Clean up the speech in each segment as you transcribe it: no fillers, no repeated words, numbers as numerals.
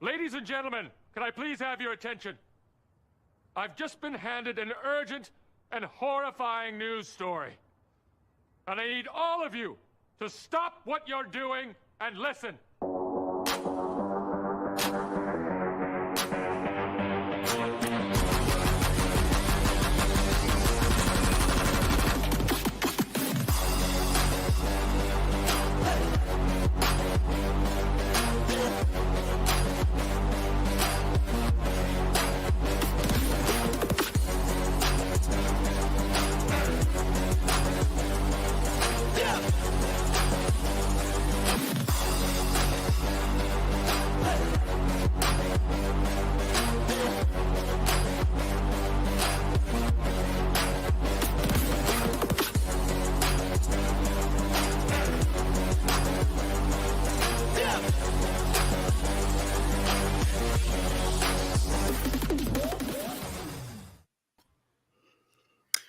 Ladies and gentlemen, can I please have your attention? I've just been handed an urgent and horrifying news story. And I need all of you to stop what you're doing and listen.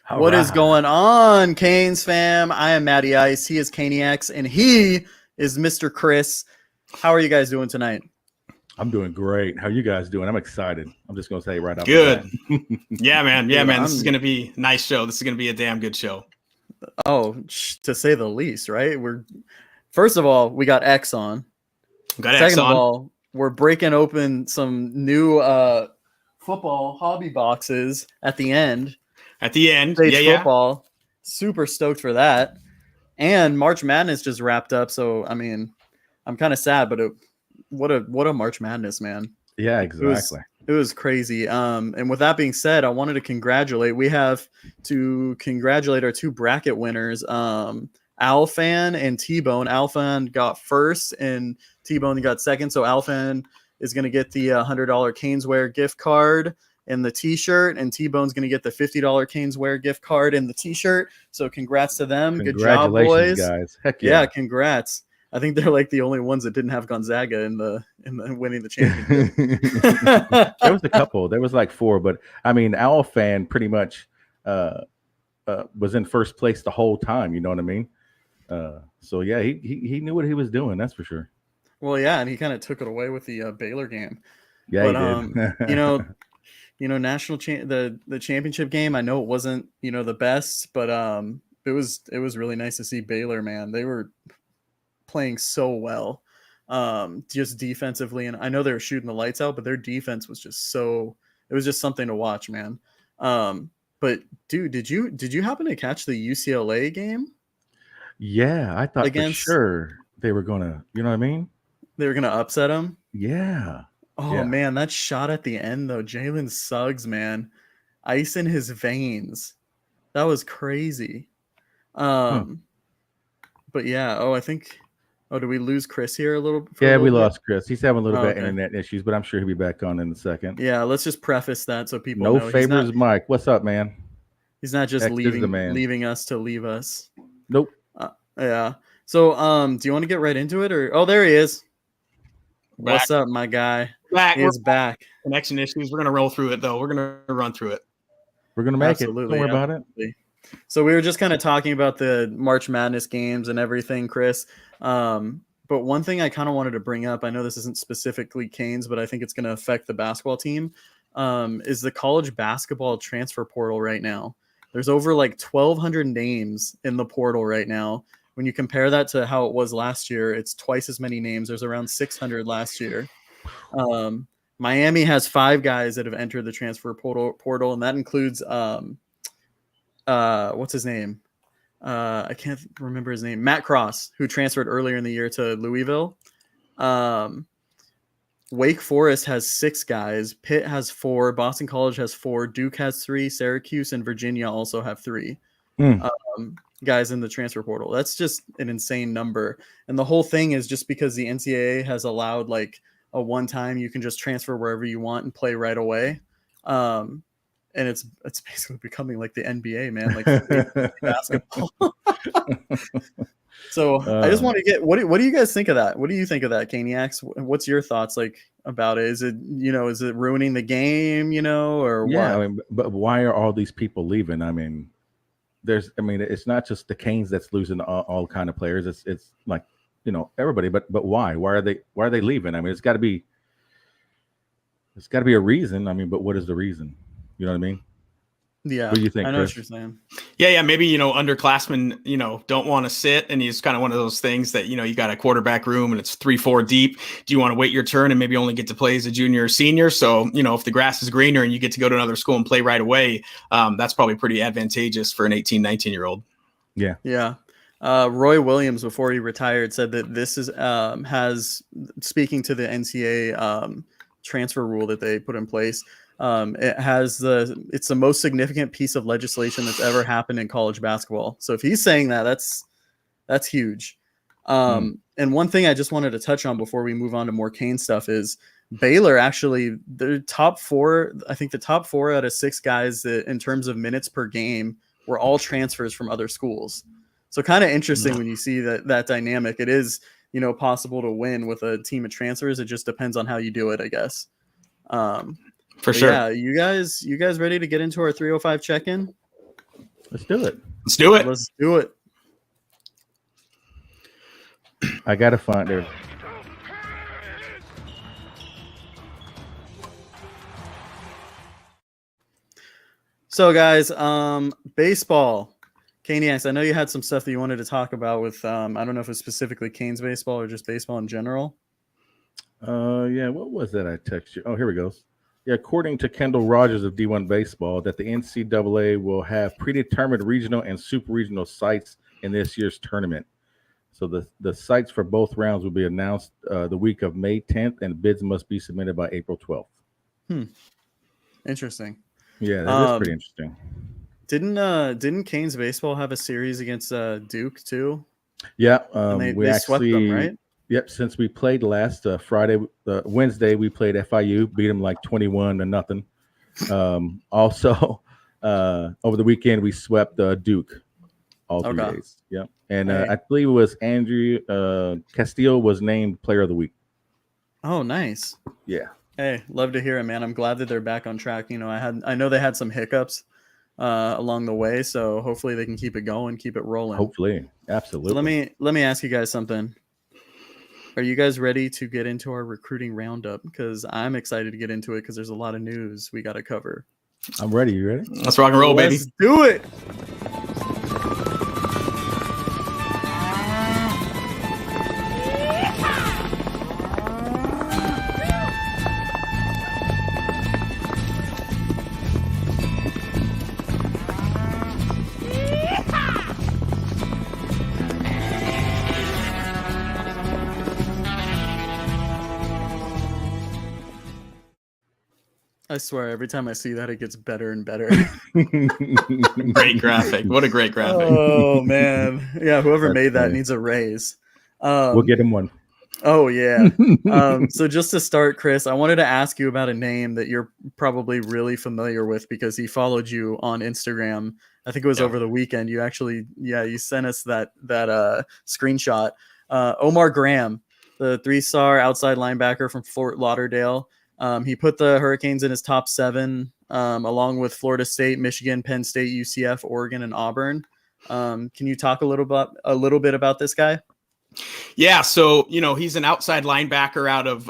What is going on, Canes fam? I am Matty Ice. He is Caniacs, and he is Mr. Chris. How are you guys doing tonight? I'm doing great. How you guys doing? I'm excited. I'm just going to say right off. Good. Yeah, man. Yeah, man. This is going to be a nice show. This is going to be a damn good show. Oh, to say the least, right? First of all, we got X on. Second of all, we're breaking open some new football hobby boxes at the end. Football. Super stoked for that. And March Madness just wrapped up, so I mean, I'm kind of sad, but what a March Madness, man. Yeah, exactly. It was crazy. And with that being said, I wanted to congratulate our two bracket winners, Alfan and T-Bone. Alfan got first and T-Bone got second, so Alfan is going to get the $100 Caneswear gift card and the t-shirt, and T-Bone's going to get the $50 Caneswear gift card and the t-shirt. So congrats to them. Good job, boys. Guys. Heck yeah. Yeah, congrats. I think they're like the only ones that didn't have Gonzaga in the winning the championship. There was a couple. There was like four, but I mean, Alfan pretty much was in first place the whole time. You know what I mean? So yeah, he knew what he was doing. That's for sure. Well, yeah, and he kind of took it away with the Baylor game. Yeah, but, he did. National the championship game, I know it wasn't, the best, but it was really nice to see Baylor, man. They were playing so well, just defensively, and I know they were shooting the lights out, but their defense was just it was just something to watch, man. But dude, did you happen to catch the UCLA game? Yeah, I thought for sure they were gonna, you know what I mean? They were gonna upset them. Yeah. Oh, yeah. Man, that shot at the end, though. Jalen Suggs, man. Ice in his veins. That was crazy. But, yeah. Did we lose Chris here a little? We lost Chris. He's having a little bit of internet issues, but I'm sure he'll be back on in a second. Yeah, let's just preface that so people know. No favors, Mike. What's up, man? He's not just leaving us to leave us. Nope. Yeah. So, do you want to get right into it? Or there he is. Back. What's up, my guy? He's back. Connection issues. We're gonna roll through it, though. We're gonna run through it. We're gonna make it. Don't worry about it. So we were just kind of talking about the March Madness games and everything, Chris. But one thing I kind of wanted to bring up, I know this isn't specifically Canes, but I think it's going to affect the basketball team, is the college basketball transfer portal right now. There's over like 1,200 names in the portal right now. When you compare that to how it was last year, it's twice as many names. There's around 600 last year. Miami has 5 guys that have entered the transfer portal, and that includes what's his name? I can't remember his name. Matt Cross, who transferred earlier in the year to Louisville. Wake Forest has 6 guys. Pitt has 4. Boston College has 4. Duke has 3. Syracuse and Virginia also have 3 guys in the transfer portal. That's just an insane number. And the whole thing is just because the NCAA has allowed like a one-time you can just transfer wherever you want and play right away. And it's basically becoming like the NBA, man, like basketball. So I just want to get what do you guys think of that? What do you think of that, Caniacs? What's your thoughts like about it? Is it ruining the game, or what? I mean, but why are all these people leaving? I mean, it's not just the Canes that's losing all kind of players. It's like, everybody, but why? Why are they leaving? I mean, it's got to be It's got to be a reason. I mean, but what is the reason? You know what I mean? Yeah, what do you think, I know Chris? what you're saying. Yeah, maybe, underclassmen, don't want to sit, and it's kind of one of those things that, you got a quarterback room and it's 3-4 deep. Do you want to wait your turn and maybe only get to play as a junior or senior? So, if the grass is greener and you get to go to another school and play right away, that's probably pretty advantageous for an 18, 19-year-old. Yeah. Yeah. Roy Williams, before he retired, said that this is speaking to the NCAA transfer rule that they put in place. It's the most significant piece of legislation that's ever happened in college basketball. So if he's saying that, that's huge. And one thing I just wanted to touch on before we move on to more Kane stuff is Baylor. Actually, the top 4, I think the top 4 out of 6 guys that in terms of minutes per game were all transfers from other schools. So kind of interesting when you see that dynamic. It is, possible to win with a team of transfers. It just depends on how you do it, I guess. For sure. Yeah, you guys ready to get into our 305 check-in? Let's do it. Let's do it. Let's do it. I gotta find her. So guys, baseball. Caniacs, I know you had some stuff that you wanted to talk about with I don't know if it's specifically Canes baseball or just baseball in general. Yeah, what was that I texted you? Oh, here we go. Yeah, according to Kendall Rogers of D1 Baseball, that the NCAA will have predetermined regional and super regional sites in this year's tournament. So the sites for both rounds will be announced the week of May 10th, and bids must be submitted by April 12th. Interesting. Yeah, that is pretty interesting. Didn't Canes baseball have a series against Duke too? Yeah, they swept them, right? Yep. Since we played last Wednesday, we played FIU, beat them like 21-0. Also, over the weekend we swept Duke all 3 days. Yep. And I believe it was Andrew Castillo was named Player of the Week. Oh, nice. Yeah. Hey, love to hear it, man. I'm glad that they're back on track. I know they had some hiccups along the way, so hopefully they can keep it going, keep it rolling. Hopefully, absolutely. So let me ask you guys something. Are you guys ready to get into our recruiting roundup? Because I'm excited to get into it because there's a lot of news we got to cover. I'm ready. You ready? Let's rock and roll, baby. Let's do it. I swear, every time I see that, it gets better and better. Great graphic. What a great graphic. Oh, man. Yeah, whoever made that needs a raise. We'll get him one. Oh, yeah. So just to start, Chris, I wanted to ask you about a name that you're probably really familiar with because he followed you on Instagram. I think it was over the weekend. You actually, you sent us that screenshot. Omar Graham, the 3-star outside linebacker from Fort Lauderdale. He put the Hurricanes in his top 7, along with Florida State, Michigan, Penn State, UCF, Oregon, and Auburn. Can you talk a little bit about this guy? Yeah, so he's an outside linebacker out of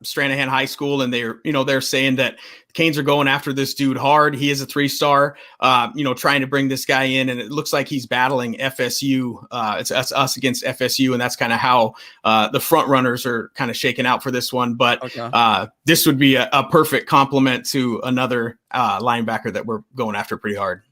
Stranahan High School, and they're saying that the Canes are going after this dude hard. He is a 3-star, trying to bring this guy in, and it looks like he's battling FSU. It's us against FSU, and that's kind of how the front runners are kind of shaking out for this one. But this would be a perfect complement to another linebacker that we're going after pretty hard.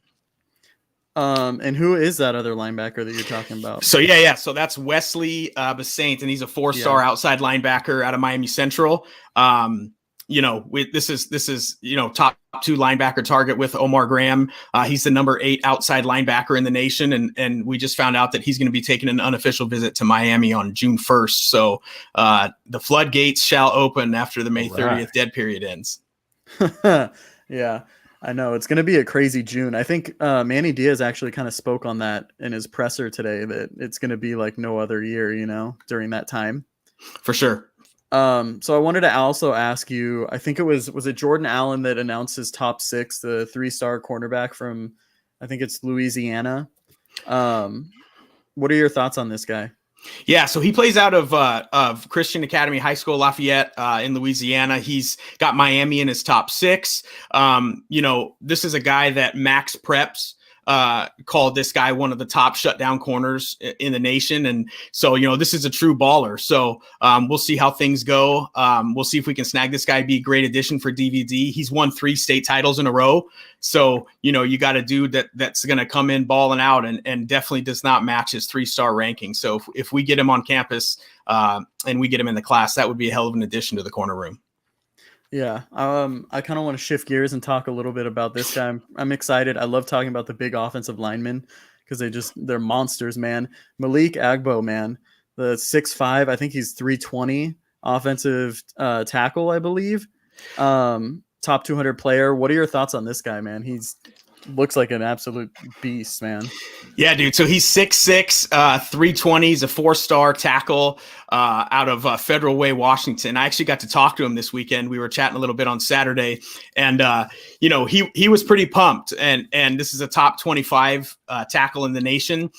And who is that other linebacker that you're talking about? So so that's Wesley Basaint, and he's a 4-star outside linebacker out of Miami Central. This is top 2 linebacker target with Omar Graham. He's the number 8 outside linebacker in the nation, and we just found out that he's going to be taking an unofficial visit to Miami on June 1st. So the floodgates shall open after the May 30th dead period ends. Yeah. I know it's going to be a crazy June. I think Manny Diaz actually kind of spoke on that in his presser today, that it's going to be like no other year, during that time. For sure. So I wanted to also ask you, I think was it Jordan Allen that announced his top 6, the 3-star cornerback from, I think it's Louisiana. What are your thoughts on this guy? Yeah, so he plays out of Christian Academy High School, Lafayette, in Louisiana. He's got Miami in his top 6. This is a guy that Max Preps called this guy one of the top shutdown corners in the nation. And so, this is a true baller. So we'll see how things go. We'll see if we can snag this guy, be a great addition for DVD. He's won 3 state titles in a row. So, you got a dude that's going to come in balling out and definitely does not match his 3-star ranking. So if we get him on campus and we get him in the class, that would be a hell of an addition to the corner room. Yeah. I kind of want to shift gears and talk a little bit about this guy. I'm excited. I love talking about the big offensive linemen because they're monsters, man. Malik Agbo, man, the 6'5", I think he's 320 offensive tackle, I believe. Top 200 player. What are your thoughts on this guy, man? He's looks like an absolute beast, man. Yeah, dude. So he's 6'6", 320. He's a 4-star tackle out of Federal Way, Washington. I actually got to talk to him this weekend. We were chatting a little bit on Saturday, and he was pretty pumped. And this is a top 25 tackle in the nation.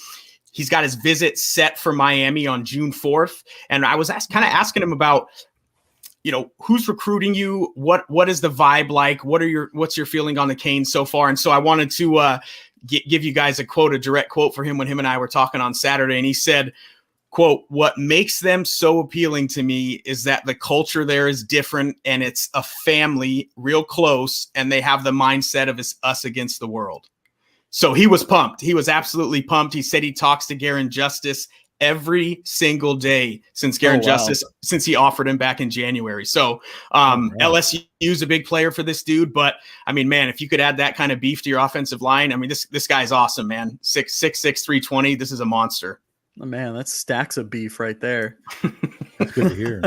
He's got his visit set for Miami on June 4th, and I was kind of asking him about, who's recruiting you? What is the vibe like? What's your feeling on the Canes so far? And so I wanted to give you guys a direct quote for him when him and I were talking on Saturday. And he said, quote, "What makes them so appealing to me is that the culture there is different and it's a family, real close, and they have the mindset of us against the world." So he was pumped. He was absolutely pumped. He said he talks to Garen Justice every single day since since he offered him back in January. So LSU is a big player for this dude, but I mean, man, if you could add that kind of beef to your offensive line, I mean, this guy's awesome, man. 6'6", 320. This is a monster. Oh, man, that's stacks of beef right there. That's good to hear.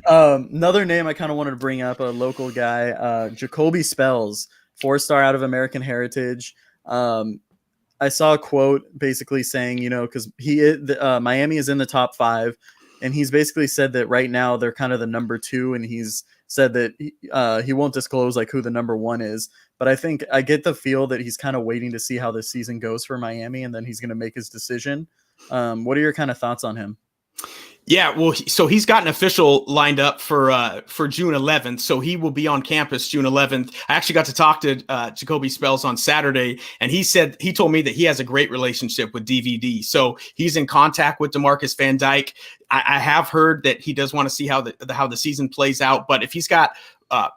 Another name I kind of wanted to bring up, a local guy, Jacoby Spells, 4-star out of American Heritage. I saw a quote basically saying, because Miami is in the top 5, and he's basically said that right now they're kind of the number 2, and he's said that he won't disclose like who the number 1 is. But I think I get the feel that he's kind of waiting to see how this season goes for Miami, and then he's going to make his decision. What are your kind of thoughts on him? Yeah, well, so he's got an official lined up for June 11th. So he will be on campus June 11th. I actually got to talk to Jacoby Spells on Saturday, and he told me that he has a great relationship with DVD. So he's in contact with DeMarcus Van Dyke. I have heard that he does want to see how the season plays out. But if he's got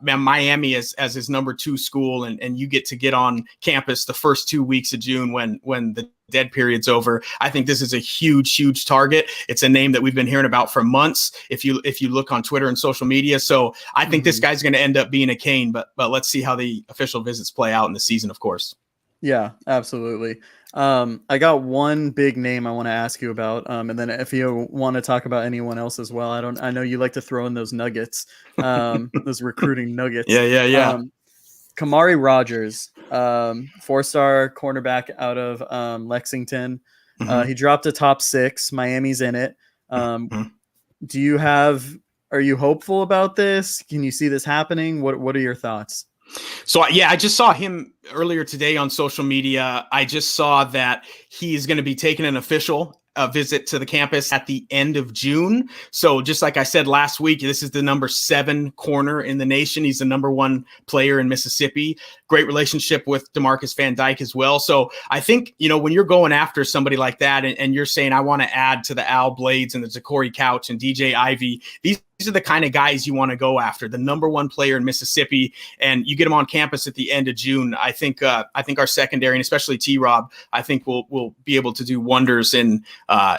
Miami as his number 2 school, and you get on campus the first 2 weeks of June when the dead period's over, I think this is a huge target. It's a name that we've been hearing about for months if you look on Twitter and social media. So I think this guy's going to end up being a Cane, but let's see how the official visits play out in the season, of course. Yeah, absolutely. I got one big name I want to ask you about, and then if you want to talk about anyone else as well. I know you like to throw in those nuggets, those recruiting nuggets. Yeah. Kamari Rogers, 4-star cornerback out of Lexington. He dropped a top 6. Miami's in it. Are you hopeful about this? Can you see this happening? What are your thoughts? So, I just saw him earlier today on social media. I just saw that he's going to be taking an official visit to the campus at the end of June. So just like I said last week, this is the number 7 corner in the nation. He's the number 1 player in Mississippi. Great relationship with DeMarcus Van Dyke as well. So I think, when you're going after somebody like that and you're saying, I want to add to the Al Blades and the Zachary Couch and DJ Ivy, these are the kind of guys you want to go after, the number 1 player in Mississippi, and you get them on campus at the end of June. I think our secondary, and especially T-Rob, I think will be able to do wonders in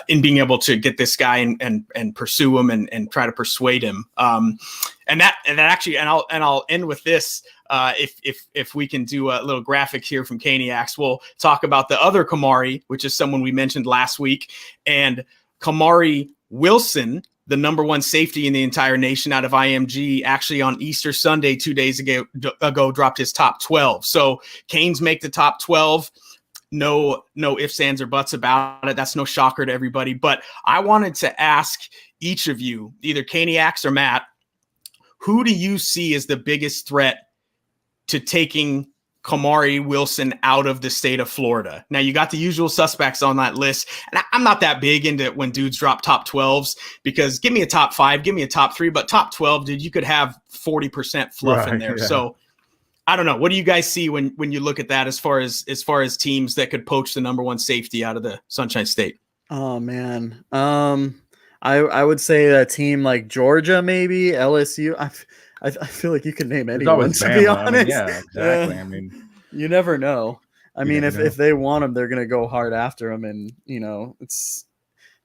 being able to get this guy and pursue him and try to persuade him. And I'll end with this. If we can do a little graphic here from Caniacs, we'll talk about the other Kamari, which is someone we mentioned last week, and Kamari Wilson, the number 1 safety in the entire nation out of IMG, actually on Easter Sunday 2 days ago dropped his top 12. So Canes make the top 12. No ifs, ands, or buts about it. That's no shocker to everybody. But I wanted to ask each of you, either Caniacs or Matt, who do you see as the biggest threat to taking Kamari Wilson out of the state of Florida. Now you got the usual suspects on that list. And I'm not that big into when dudes drop top 12s, because give me a top 5, give me a top 3, but top 12, dude, you could have 40% fluff in there. Yeah. So I don't know. What do you guys see when you look at that as far as teams that could poach the number 1 safety out of the Sunshine State? Oh man. I would say a team like Georgia, maybe LSU. I feel like you can name anyone, to be honest. I mean, yeah, exactly. I mean, you never know. I mean, if they want them, they're going to go hard after them, and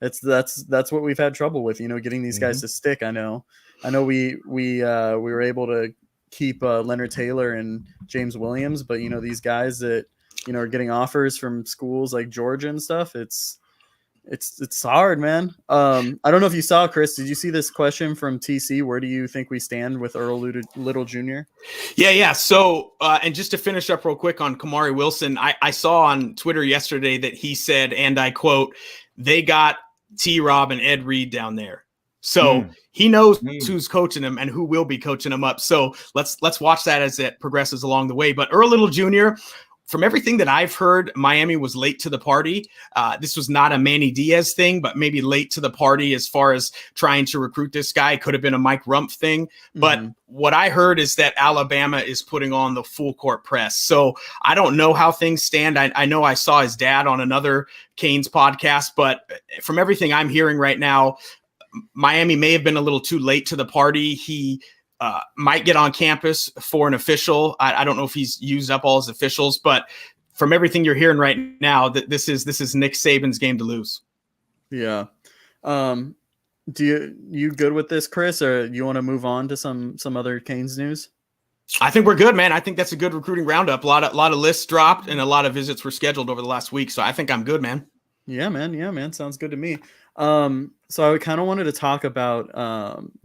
that's what we've had trouble with. Getting these guys to stick. I know we were able to keep Leonard Taylor and James Williams, but these guys that are getting offers from schools like Georgia and stuff. It's hard, man. I don't know if you saw, Chris, did you see this question from TC? Where do you think we stand with Earl Little Jr.? Yeah. So, and just to finish up real quick on Kamari Wilson, I saw on Twitter yesterday that he said, and I quote, "They got T-Rob and Ed Reed down there." So he knows who's coaching him and who will be coaching him up. So let's watch that as it progresses along the way. But Earl Little Jr., from everything that I've heard, Miami was late to the party. This was not a Manny Diaz thing, but maybe late to the party as far as trying to recruit this guy. It could have been a Mike Rumpf thing. But what I heard is that Alabama is putting on the full court press. So I don't know how things stand. I know I saw his dad on another Canes podcast, but from everything I'm hearing right now, Miami may have been a little too late to the party. He might get on campus for an official. I don't know if he's used up all his officials, but from everything you're hearing right now, that this is Nick Saban's game to lose. Yeah. Do you good with this, Chris, or you want to move on to some other Canes news? I think we're good, man. I think that's a good recruiting roundup. A lot of lists dropped and a lot of visits were scheduled over the last week. So I think I'm good, man. Yeah, man. Sounds good to me. So I kind of wanted to talk about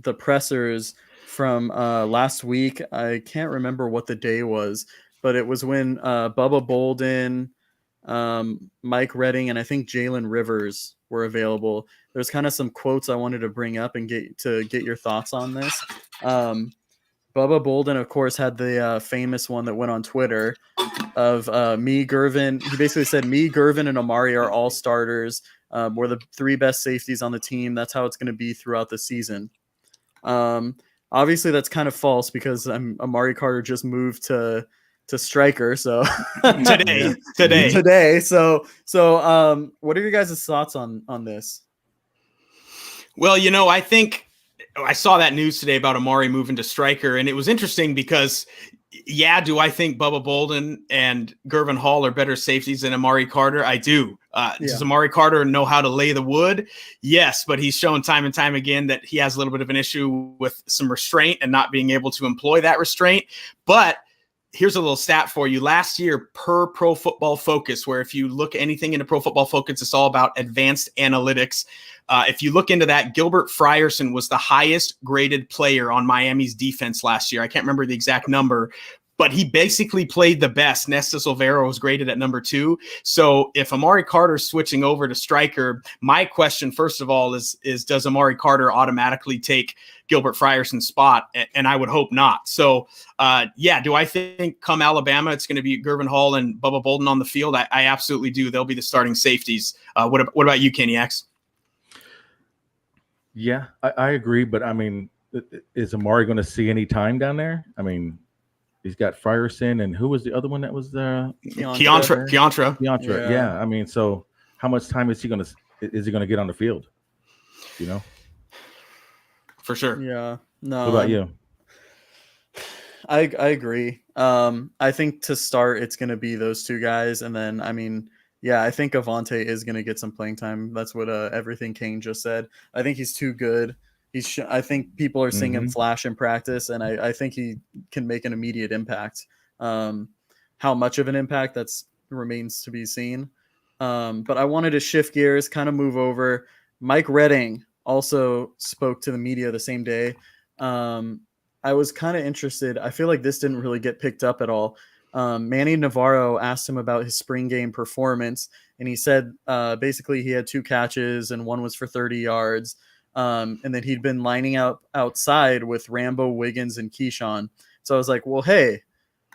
the pressers from last week. I can't remember what the day was, but it was when Bubba Bolden, Mike Redding, and I think Jalen Rivers were available. There's kind of some quotes I wanted to bring up and get your thoughts on this. Bubba Bolden, of course, had the famous one that went on Twitter of me, Gervin. He basically said, "Me, Gervin, and Amari are all starters. We're the 3 best safeties on the team. That's how it's going to be throughout the season." Obviously, that's kind of false because Amari Carter just moved to striker. So today. So what are your guys' thoughts on this? Well, I think I saw that news today about Amari moving to striker, and it was interesting because, do I think Bubba Bolden and Gervin Hall are better safeties than Amari Carter? I do. Does Amari Carter know how to lay the wood? Yes, but he's shown time and time again that he has a little bit of an issue with some restraint and not being able to employ that restraint. But here's a little stat for you. Last year, per Pro Football Focus, where if you look anything into Pro Football Focus, it's all about advanced analytics. If you look into that, Gilbert Frierson was the highest graded player on Miami's defense last year. I can't remember the exact number, but he basically played the best. Nesta Silvero was graded at number 2. So if Amari Carter's switching over to striker, my question, first of all, is does Amari Carter automatically take Gilbert Frierson's spot? And I would hope not. So, do I think come Alabama, it's going to be Gervin Hall and Bubba Bolden on the field? I absolutely do. They'll be the starting safeties. What about you, Kenny X? Yeah, I agree. But, I mean, is Amari going to see any time down there? I mean, he's got Frierson, and who was the other one that was there? Keontra. Yeah. I mean, so how much time is he going to get on the field? For sure. Yeah. No. What about you? I agree. I think to start, it's going to be those 2 guys. And then, I mean, I think Avante is going to get some playing time. That's what everything Kane just said. I think he's too good. I think people are seeing him flash in practice, and I think he can make an immediate impact. How much of an impact, that's remains to be seen. But I wanted to shift gears, kind of move over. Mike Redding also spoke to the media the same day. I was kind of interested. I feel like this didn't really get picked up at all. Manny Navarro asked him about his spring game performance, and he said basically he had 2 catches and one was for 30 yards. And then he'd been lining out outside with Rambo, Wiggins, and Keyshawn. So I was like, well, hey,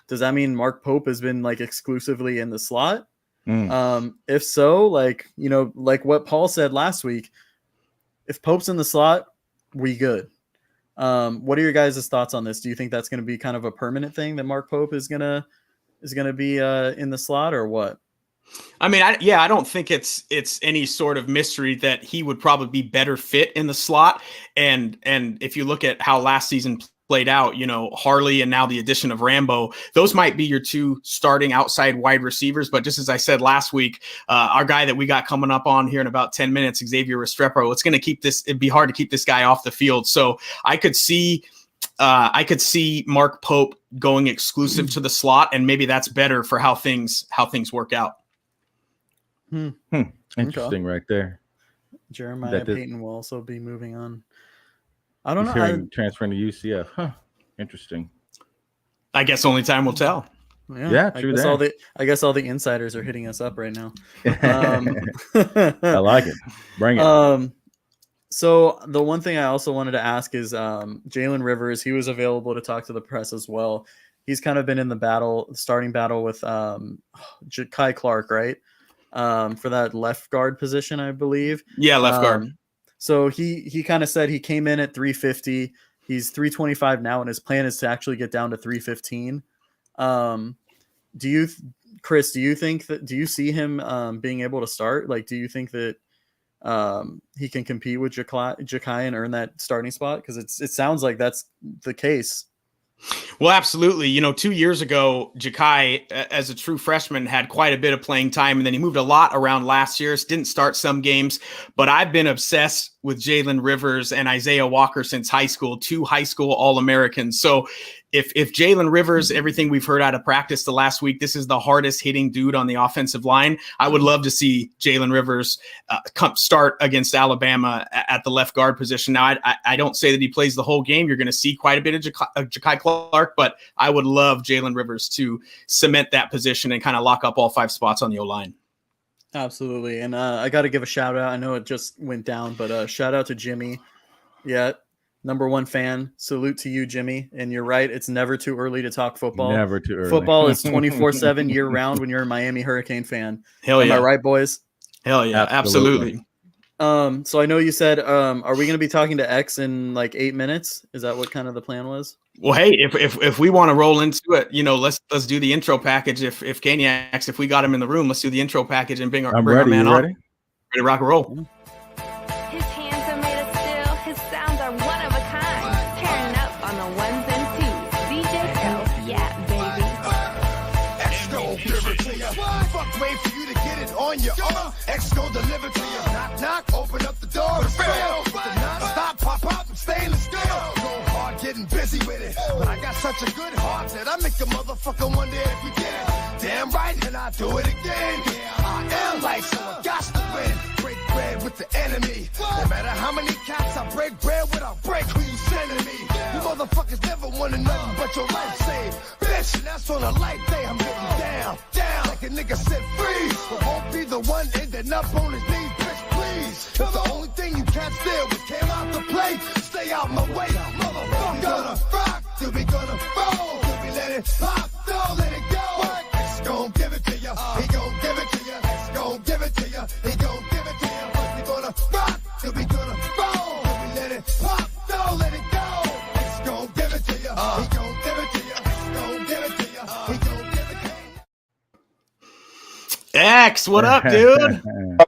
does that mean Mark Pope has been like exclusively in the slot? If so, like, you know, like what Paul said last week, if Pope's in the slot, we good. What are your guys' thoughts on this? Do you think that's going to be kind of a permanent thing that Mark Pope is gonna be in the slot, or what? I mean, I don't think it's any sort of mystery that he would probably be better fit in the slot. And if you look at how last season played out, you know, Harley and now the addition of Rambo, those might be your two starting outside wide receivers. But just as I said last week, our guy that we got coming up on here in about 10 minutes, Xavier Restrepo, it'd be hard to keep this guy off the field. So I could see Mark Pope going exclusive to the slot, and maybe that's better for how things work out. Interesting, right there. Jeremiah Payton will also be moving on. I don't know. Transferring to UCF. Huh. Interesting. I guess only time will tell. Yeah, true. I guess all the insiders are hitting us up right now. I like it. Bring it. So the one thing I also wanted to ask is Jalen Rivers. He was available to talk to the press as well. He's kind of been in the starting battle with Ja'Kai Clark, right? For that left guard position, I believe. Yeah, left guard. So he kind of said he came in at 350. He's 325 now, and his plan is to actually get down to 315. Chris, do you see him being able to start? Like, do you think that he can compete with Ja'Kai and earn that starting spot? Because it sounds like that's the case. Well, absolutely. You know, 2 years ago, Ja'Kai, as a true freshman, had quite a bit of playing time, and then he moved a lot around last year. Didn't start some games, but I've been obsessed with Jalen Rivers and Isaiah Walker since high school, 2 high school All-Americans. So if Jalen Rivers, everything we've heard out of practice the last week, this is the hardest hitting dude on the offensive line, I would love to see Jalen Rivers start against Alabama at the left guard position. Now, I don't say that he plays the whole game. You're going to see quite a bit of Ja'Kai Clark, but I would love Jalen Rivers to cement that position and kind of lock up all 5 spots on the O-line. Absolutely. And I got to give a shout out. I know it just went down, but shout out to Jimmy. Yeah. #1 fan. Salute to you, Jimmy. And you're right. It's never too early to talk football. Never too early. Football is 24/7 year round when you're a Miami Hurricane fan. Hell yeah. Am I right, boys? Hell yeah. Absolutely. So I know you said, are we going to be talking to X in like 8 minutes? Is that what kind of the plan was? Well, hey, if we want to roll into it, you know, let's do the intro package. If Caniacs, if we got him in the room, let's do the intro package and bring our man on. Ready? Ready to rock and roll. His hands are made of steel. His sounds are one of a kind. Tearing up on the ones and twos. DJ Pro, yeah, baby. X gon' give it to ya. Fuck, wait for you to get it on your own. X gon' deliver to ya. Knock, knock, open up the door. Stop, pop, and stainless steel. Go hard, getting busy with it. But I got such a good heart that I make a motherfucker wonder if you get it. Damn right, and I do it again. I am like, so I got to win. Break bread with the enemy. No matter how many cats I break bread with, I'll break who you sending me. You motherfuckers never wanted nothing but your life saved. Bitch, and that's on a light day. I'm getting down, like a nigga said freeze. But won't be the one ending up on his knees, bitch, please. If the only thing you can't steal was came out to play, stay out my way, motherfucker. Gonna rock, till we gonna roll, till we let it pop, don't let it go. X gon' give it to ya, he gon' give it to ya. X gon' give it to ya, he gon' give it to ya. We gonna rock, till we gonna roll, till we let it pop, don't let it go. X gon' give it to ya, he gon' give it to ya. X gon' give it to ya, he gon' give it to ya. X, what up, dude?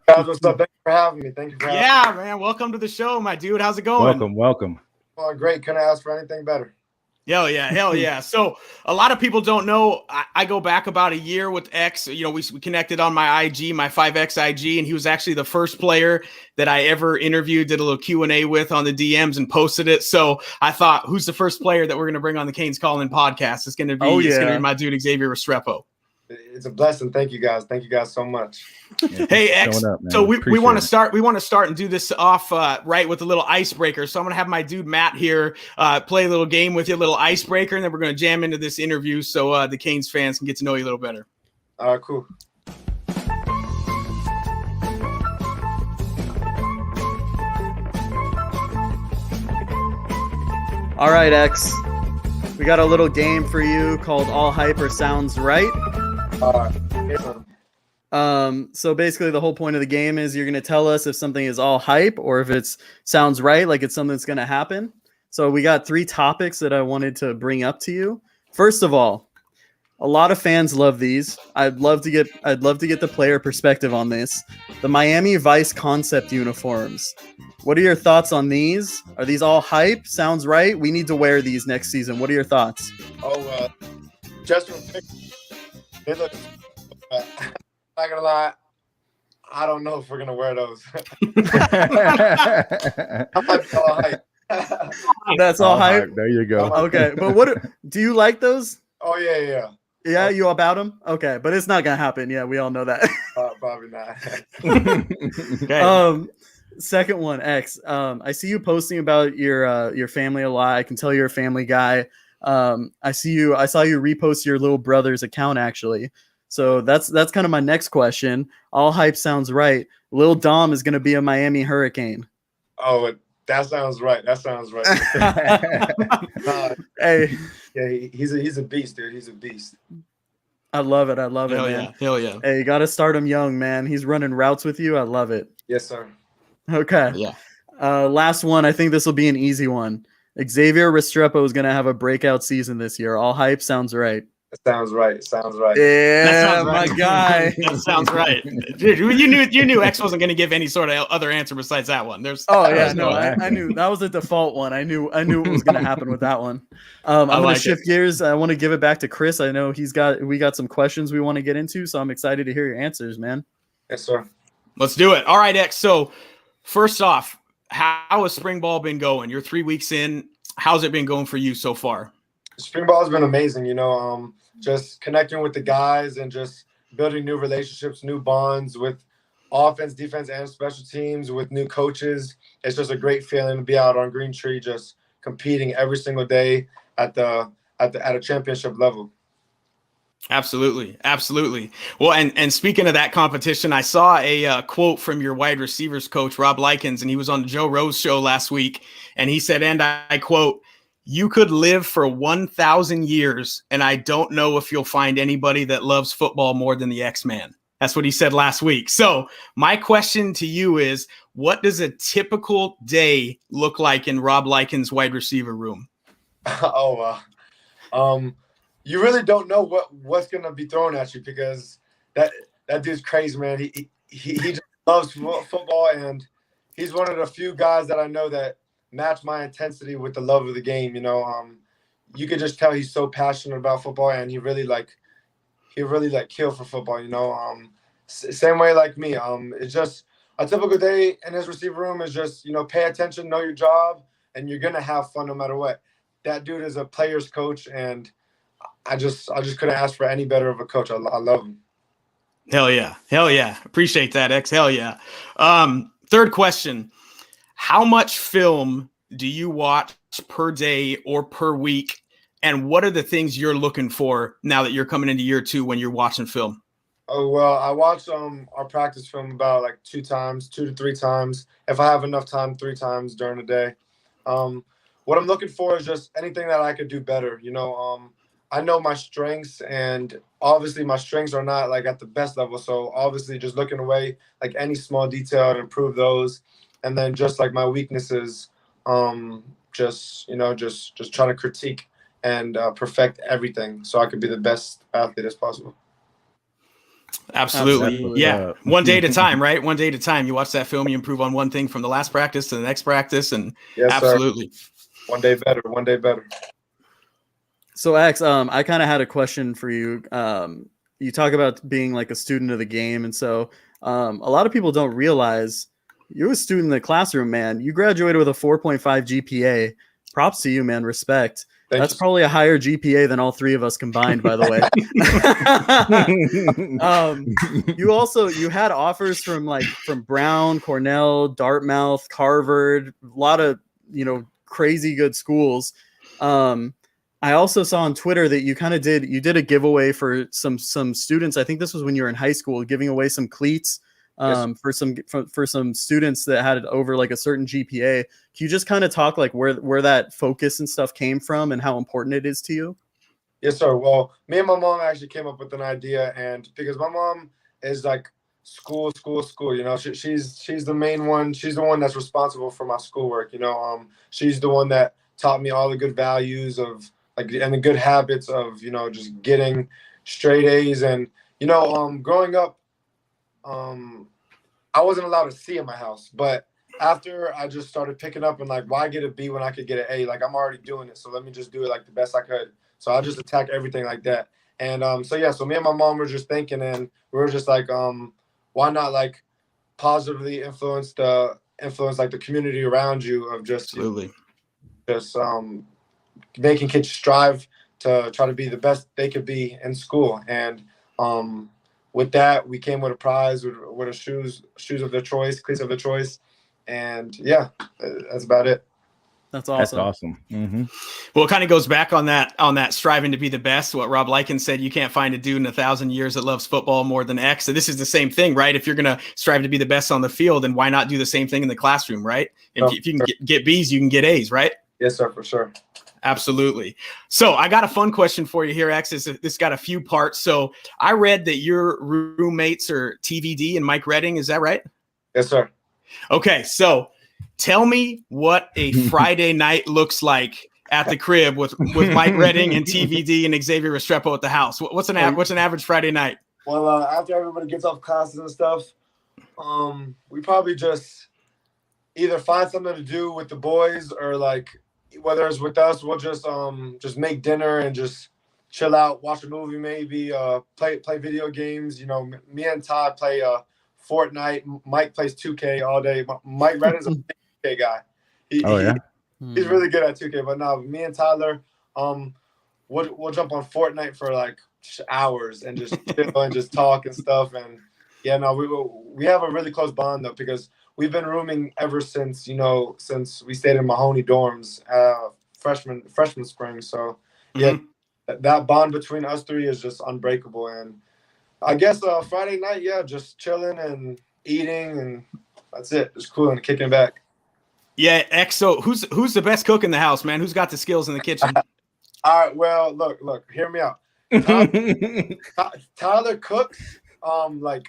What's up? Thank you for having me. Yeah, man. Welcome to the show, my dude. How's it going? Welcome. Oh, great. Couldn't ask for anything better. Hell yeah. So a lot of people don't know, I go back about a year with X. You know, we connected on my IG, my 5X IG, and he was actually the first player that I ever interviewed, did a little Q&A with on the DMs and posted it. So I thought, who's the first player that we're going to bring on the Canes Call-In podcast? It's going to be my dude, Xavier Restrepo. It's a blessing. Thank you guys. Thank you guys so much. Hey, X. So we want to start. We want to start and do this off right with a little icebreaker. So I'm going to have my dude Matt here play a little game with you, a little icebreaker, and then we're going to jam into this interview so the Canes fans can get to know you a little better. All right, cool. All right, X. We got a little game for you called All Hype or Sounds Right. So basically the whole point of the game is you're going to tell us if something is all hype or if it's sounds right, like it's something that's going to happen. So we got 3 topics that I wanted to bring up to you. First of all, a lot of fans love these. I'd love to get the player perspective on this. The Miami Vice concept uniforms. What are your thoughts on these? Are these all hype? Sounds right. We need to wear these next season. What are your thoughts? Just from they look. Not gonna lie, I don't know if we're gonna wear those. I might be all hype. That's all hype. There you go. Okay, but what do you like those? Oh yeah. Yeah, you about them? Okay, but it's not gonna happen. Yeah, we all know that. Probably not. Okay. Second one, X. I see you posting about your family a lot. I can tell you're a family guy. I saw you repost your little brother's account actually. So that's kind of my next question. All hype sounds right. Lil Dom is gonna be a Miami Hurricane. Oh, that sounds right. Hey. Yeah, he's a beast, dude. He's a beast. I love it. Hell man. Hell yeah. Hey, you got to start him young, man. He's running routes with you. I love it. Yes, sir. Okay. Yeah. Last one. I think this will be an easy one. Xavier Restrepo is going to have a breakout season this year. All hype sounds right. It sounds right. Yeah, That sounds right. my guy. That sounds right. Dude, you knew X wasn't going to give any sort of other answer besides that one. I knew that was a default one. I knew what was going to happen with that one. I'm going to shift gears. I want to give it back to Chris. I know we got some questions we want to get into, so I'm excited to hear your answers, man. Yes, sir. Let's do it. All right, X. So first off, how has spring ball been going? You're 3 weeks in. How's it been going for you so far? Spring ball has been amazing, just connecting with the guys and just building new relationships, new bonds with offense, defense, and special teams with new coaches. It's just a great feeling to be out on Green Tree, just competing every single day at a championship level. Absolutely. Well, and speaking of that competition, I saw a quote from your wide receivers coach, Rob Likens, and he was on the Joe Rose show last week, and he said, and I quote, "You could live for 1,000 years, and I don't know if you'll find anybody that loves football more than the X-Man." That's what he said last week. So my question to you is, what does a typical day look like in Rob Likens' wide receiver room? You really don't know what's gonna be thrown at you because that dude's crazy, man. He just loves football, and he's one of the few guys that I know that match my intensity with the love of the game. You could just tell he's so passionate about football, and he really kill for football. Same way like me. It's just a typical day in his receiver room is just pay attention, know your job, and you're gonna have fun no matter what. That dude is a player's coach, and I just couldn't ask for any better of a coach. I love him. Hell yeah. Appreciate that, X. Hell yeah. Third question. How much film do you watch per day or per week? And what are the things you're looking for now that you're coming into year 2 when you're watching film? Oh, well, I watch our practice film about like 2 to 3 times. If I have enough time, 3 times during the day. What I'm looking for is just anything that I could do better. I know my strengths, and obviously my strengths are not like at the best level. So obviously just looking away like any small detail to improve those. And then just like my weaknesses, just trying to critique and perfect everything so I could be the best athlete as possible. Absolutely. Yeah. One day at a time, right? One day at a time. You watch that film, you improve on one thing from the last practice to the next practice. And yes, absolutely. Sir. One day better. So X, I kind of had a question for you. You talk about being like a student of the game. And so a lot of people don't realize you're a student in the classroom, man. You graduated with a 4.5 GPA. Props to you, man. Respect. That's probably a higher GPA than all 3 of us combined, by the way. You had offers from Brown, Cornell, Dartmouth, Harvard, a lot of, crazy good schools. I also saw on Twitter that you did a giveaway for some students. I think this was when you were in high school, giving away some cleats for some students that had over like a certain GPA. Can you just kind of talk like where that focus and stuff came from and how important it is to you? Yes, sir. Well, me and my mom actually came up with an idea, and because my mom is like school. You know, she's the main one. She's the one that's responsible for my schoolwork. You know, she's the one that taught me all the good values of like and the good habits of just getting straight A's. And growing up, I wasn't allowed to C in my house, but after I just started picking up and like, why get a B when I could get an A? Like I'm already doing it, so let me just do it like the best I could. So I just attack everything like that. And so me and my mom were just thinking, and we were just like, why not like positively influence like the community around you of just Absolutely. Making kids strive to try to be the best they could be in school. And with that, we came with a prize, with a shoes of their choice, cleats of their choice, and yeah, that's about it. That's awesome. That's awesome. Mm-hmm. Well, it kind of goes back on that striving to be the best. What Rob Likens said, you can't find a dude in 1,000 years that loves football more than X. So this is the same thing, right? If you're going to strive to be the best on the field, then why not do the same thing in the classroom, right? And if you can get B's, you can get A's, right? Yes, sir, for sure. Absolutely. So I got a fun question for you here, X. This got a few parts. So I read that your roommates are TVD and Mike Redding. Is that right? Yes, sir. Okay, so tell me what a Friday night looks like at the crib with Mike Redding and TVD and Xavier Restrepo at the house. What's an average Friday night? Well, after everybody gets off classes and stuff, we probably just either find something to do with the boys, or like whether it's with us, we'll just make dinner and just chill out, watch a movie, maybe play video games. You know, me and Todd play Fortnite. Mike plays 2K all day. Mike Redding's a 2K guy. He's really good at 2K. But now me and Tyler, we'll jump on Fortnite for like hours and just chill and just talk and stuff. And yeah, no, we have a really close bond though, because we've been rooming ever since we stayed in Mahoney dorms freshman spring. So yeah, that bond between us three is just unbreakable. And I guess Friday night, yeah, just chilling and eating, and that's it. Just cooling and kicking back. Yeah, X. So who's the best cook in the house, man? Who's got the skills in the kitchen? All right, well, look, hear me out. Tyler cooks like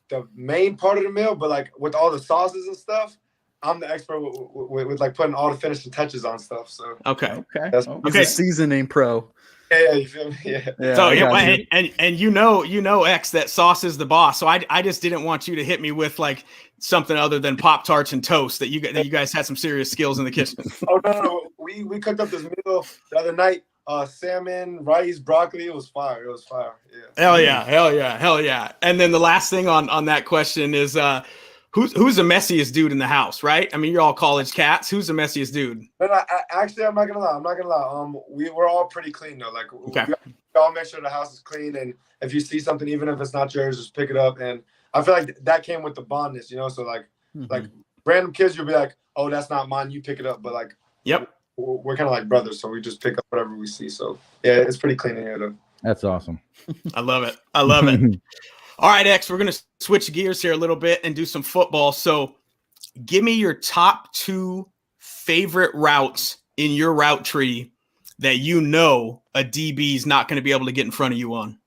the main part of the meal, but like with all the sauces and stuff, I'm the expert with like putting all the finishing touches on stuff. So okay. He's a seasoning pro. Yeah, you feel me? Yeah. So and you know X, that sauce is the boss. So I just didn't want you to hit me with like something other than Pop-Tarts and toast. That you guys had some serious skills in the kitchen. Oh no. We cooked up this meal the other night. Salmon, rice, broccoli. It was fire. Yeah. Hell yeah. And then the last thing on that question is who's the messiest dude in the house, right? I mean, you're all college cats. Who's the messiest dude? But actually, I'm not gonna lie. We're all pretty clean though. Like we all make sure the house is clean, and if you see something, even if it's not yours, just pick it up. And I feel like that came with the bondness, you know. So like random kids, you'll be like, "Oh, that's not mine. You pick it up." But like, we're kind of like brothers, so we just pick up whatever we see. So yeah, it's pretty clean in here though. That's awesome. I love it. All right, X, we're going to switch gears here a little bit and do some football. So give me your top 2 favorite routes in your route tree that you know a DB is not going to be able to get in front of you on.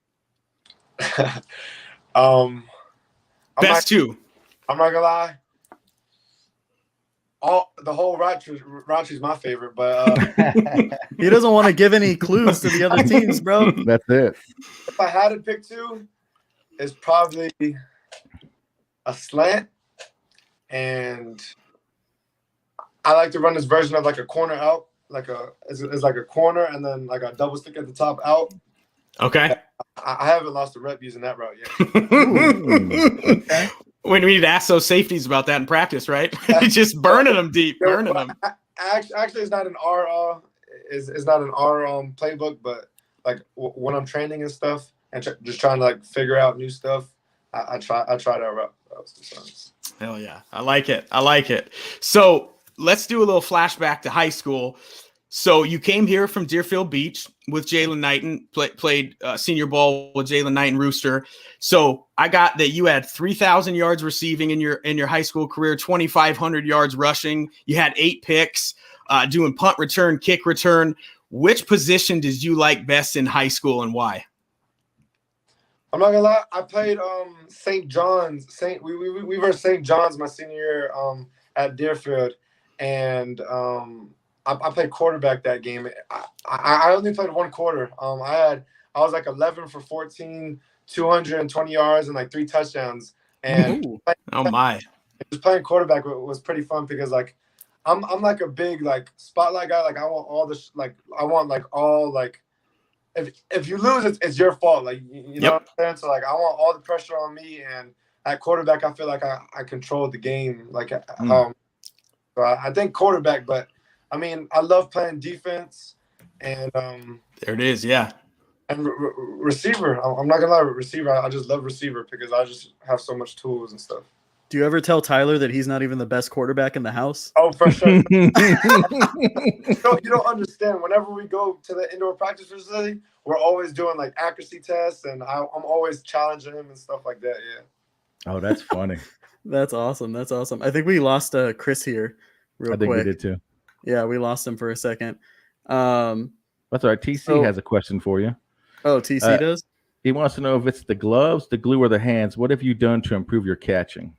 Best 2. I'm not going to lie. The whole route tree is my favorite, but he doesn't want to give any clues to the other teams, bro. That's it. If I had to pick 2, it's probably a slant, and I like to run this version of like a corner out, it's like a corner and then like a double stick at the top out. Okay. I haven't lost a rep using that route yet. Okay. We need to ask those safeties about that in practice, right? Just burning them deep, burning them. Actually, it's not an R. It's not an R playbook, but like when I'm training and stuff and just trying to like figure out new stuff, I try that route sometimes. Hell yeah, I like it. So let's do a little flashback to high school. So you came here from Deerfield Beach with Jalen Knighton, played senior ball with Jalen Knighton Rooster. So I got that you had 3,000 yards receiving in your high school career, 2,500 yards rushing. You had 8 picks, doing punt return, kick return. Which position did you like best in high school and why? I'm not gonna lie. I played St. John's. We were St. John's my senior year at Deerfield, and I played quarterback that game. I only played one quarter. I was like 11 for 14, 220 yards and like 3 touchdowns. And just playing quarterback was pretty fun because like I'm like a big like spotlight guy. Like I want all this if you lose, it's your fault. Like you know what I'm saying? So like I want all the pressure on me, and at quarterback I feel like I controlled the game. Like so I think quarterback, but I mean I love playing defense and there it is, yeah. And receiver. I'm not gonna lie, receiver. I just love receiver because I just have so much tools and stuff. Do you ever tell Tyler that he's not even the best quarterback in the house? Oh, for sure. You don't understand. Whenever we go to the indoor practice facility, we're always doing like accuracy tests, and I'm always challenging him and stuff like that. Yeah. Oh, that's funny. That's awesome. That's awesome. I think we lost Chris here real quick. I think we did too. Yeah, we lost him for a second. That's all right. TC has a question for you. Oh, TC does? He wants to know if it's the gloves, the glue, or the hands. What have you done to improve your catching?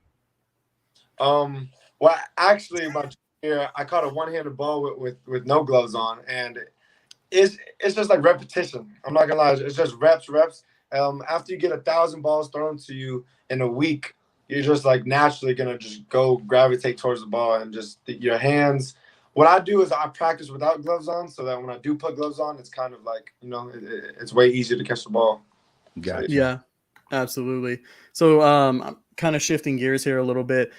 Well, actually, my year, I caught a one-handed ball with no gloves on, and it's just like repetition. I'm not gonna lie, it's just reps. After you get 1,000 balls thrown to you in a week, you're just like naturally gonna just go gravitate towards the ball and just your hands. What I do is I practice without gloves on, so that when I do put gloves on, it's kind of like it's way easier to catch the ball. Gotcha. Yeah, absolutely. So I'm kind of shifting gears here a little bit.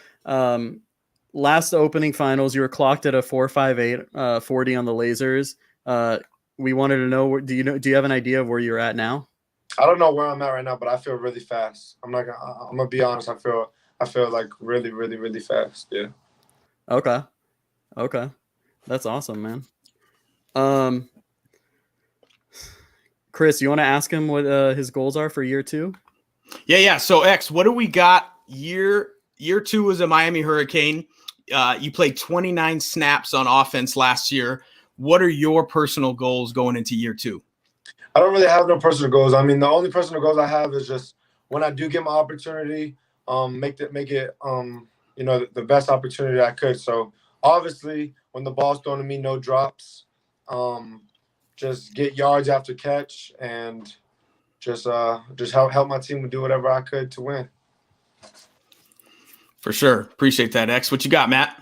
Last opening finals, you were clocked at a 4.58 40 on the lasers. We wanted to know, do you have an idea of where you're at now? I don't know where I'm at right now, but I feel really fast. I'm gonna be honest. I feel like really, really, really fast. Yeah. Okay. That's awesome, man. Chris, you want to ask him what his goals are for year 2? Yeah. So X, what do we got? Year 2 was a Miami Hurricane. You played 29 snaps on offense last year. What are your personal goals going into year 2? I don't really have no personal goals. I mean, the only personal goals I have is just when I do get my opportunity, make it the best opportunity I could. So obviously, when the ball's thrown to me, no drops. Just get yards after catch and just help my team do whatever I could to win. For sure. Appreciate that, X. What you got, Matt?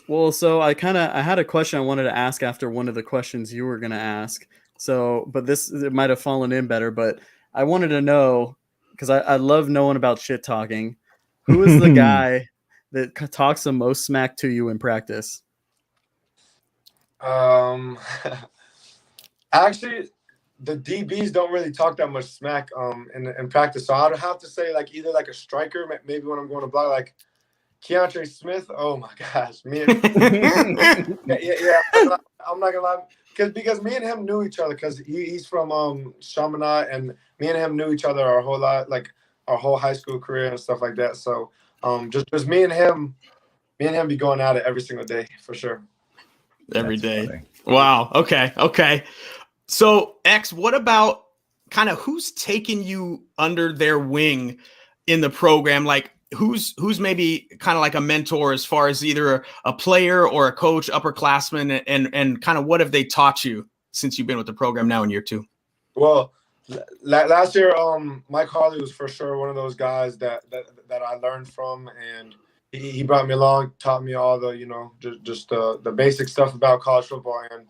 Well, so I had a question I wanted to ask after one of the questions you were going to ask. So, but it might have fallen in better, but I wanted to know, because I love knowing about shit talking. Who is the guy that talks the most smack to you in practice? Actually, the DBs don't really talk that much smack in practice. So I'd have to say like either like a striker, maybe when I'm going to block, like Keontre Smith. Oh my gosh, I'm not gonna lie, because me and him knew each other because he's from Chaminade, and me and him knew each other our whole life, like our whole high school career and stuff like that. So just me and him be going at it every single day for sure. Every day. Funny. Wow. Okay. So X, what about kind of who's taking you under their wing in the program? Like who's maybe kind of like a mentor as far as either a player or a coach, upperclassman, and kind of what have they taught you since you've been with the program now in year 2? Well, last year, Mike Harley was for sure one of those guys that I learned from, and he brought me along, taught me all the, just the basic stuff about college football. And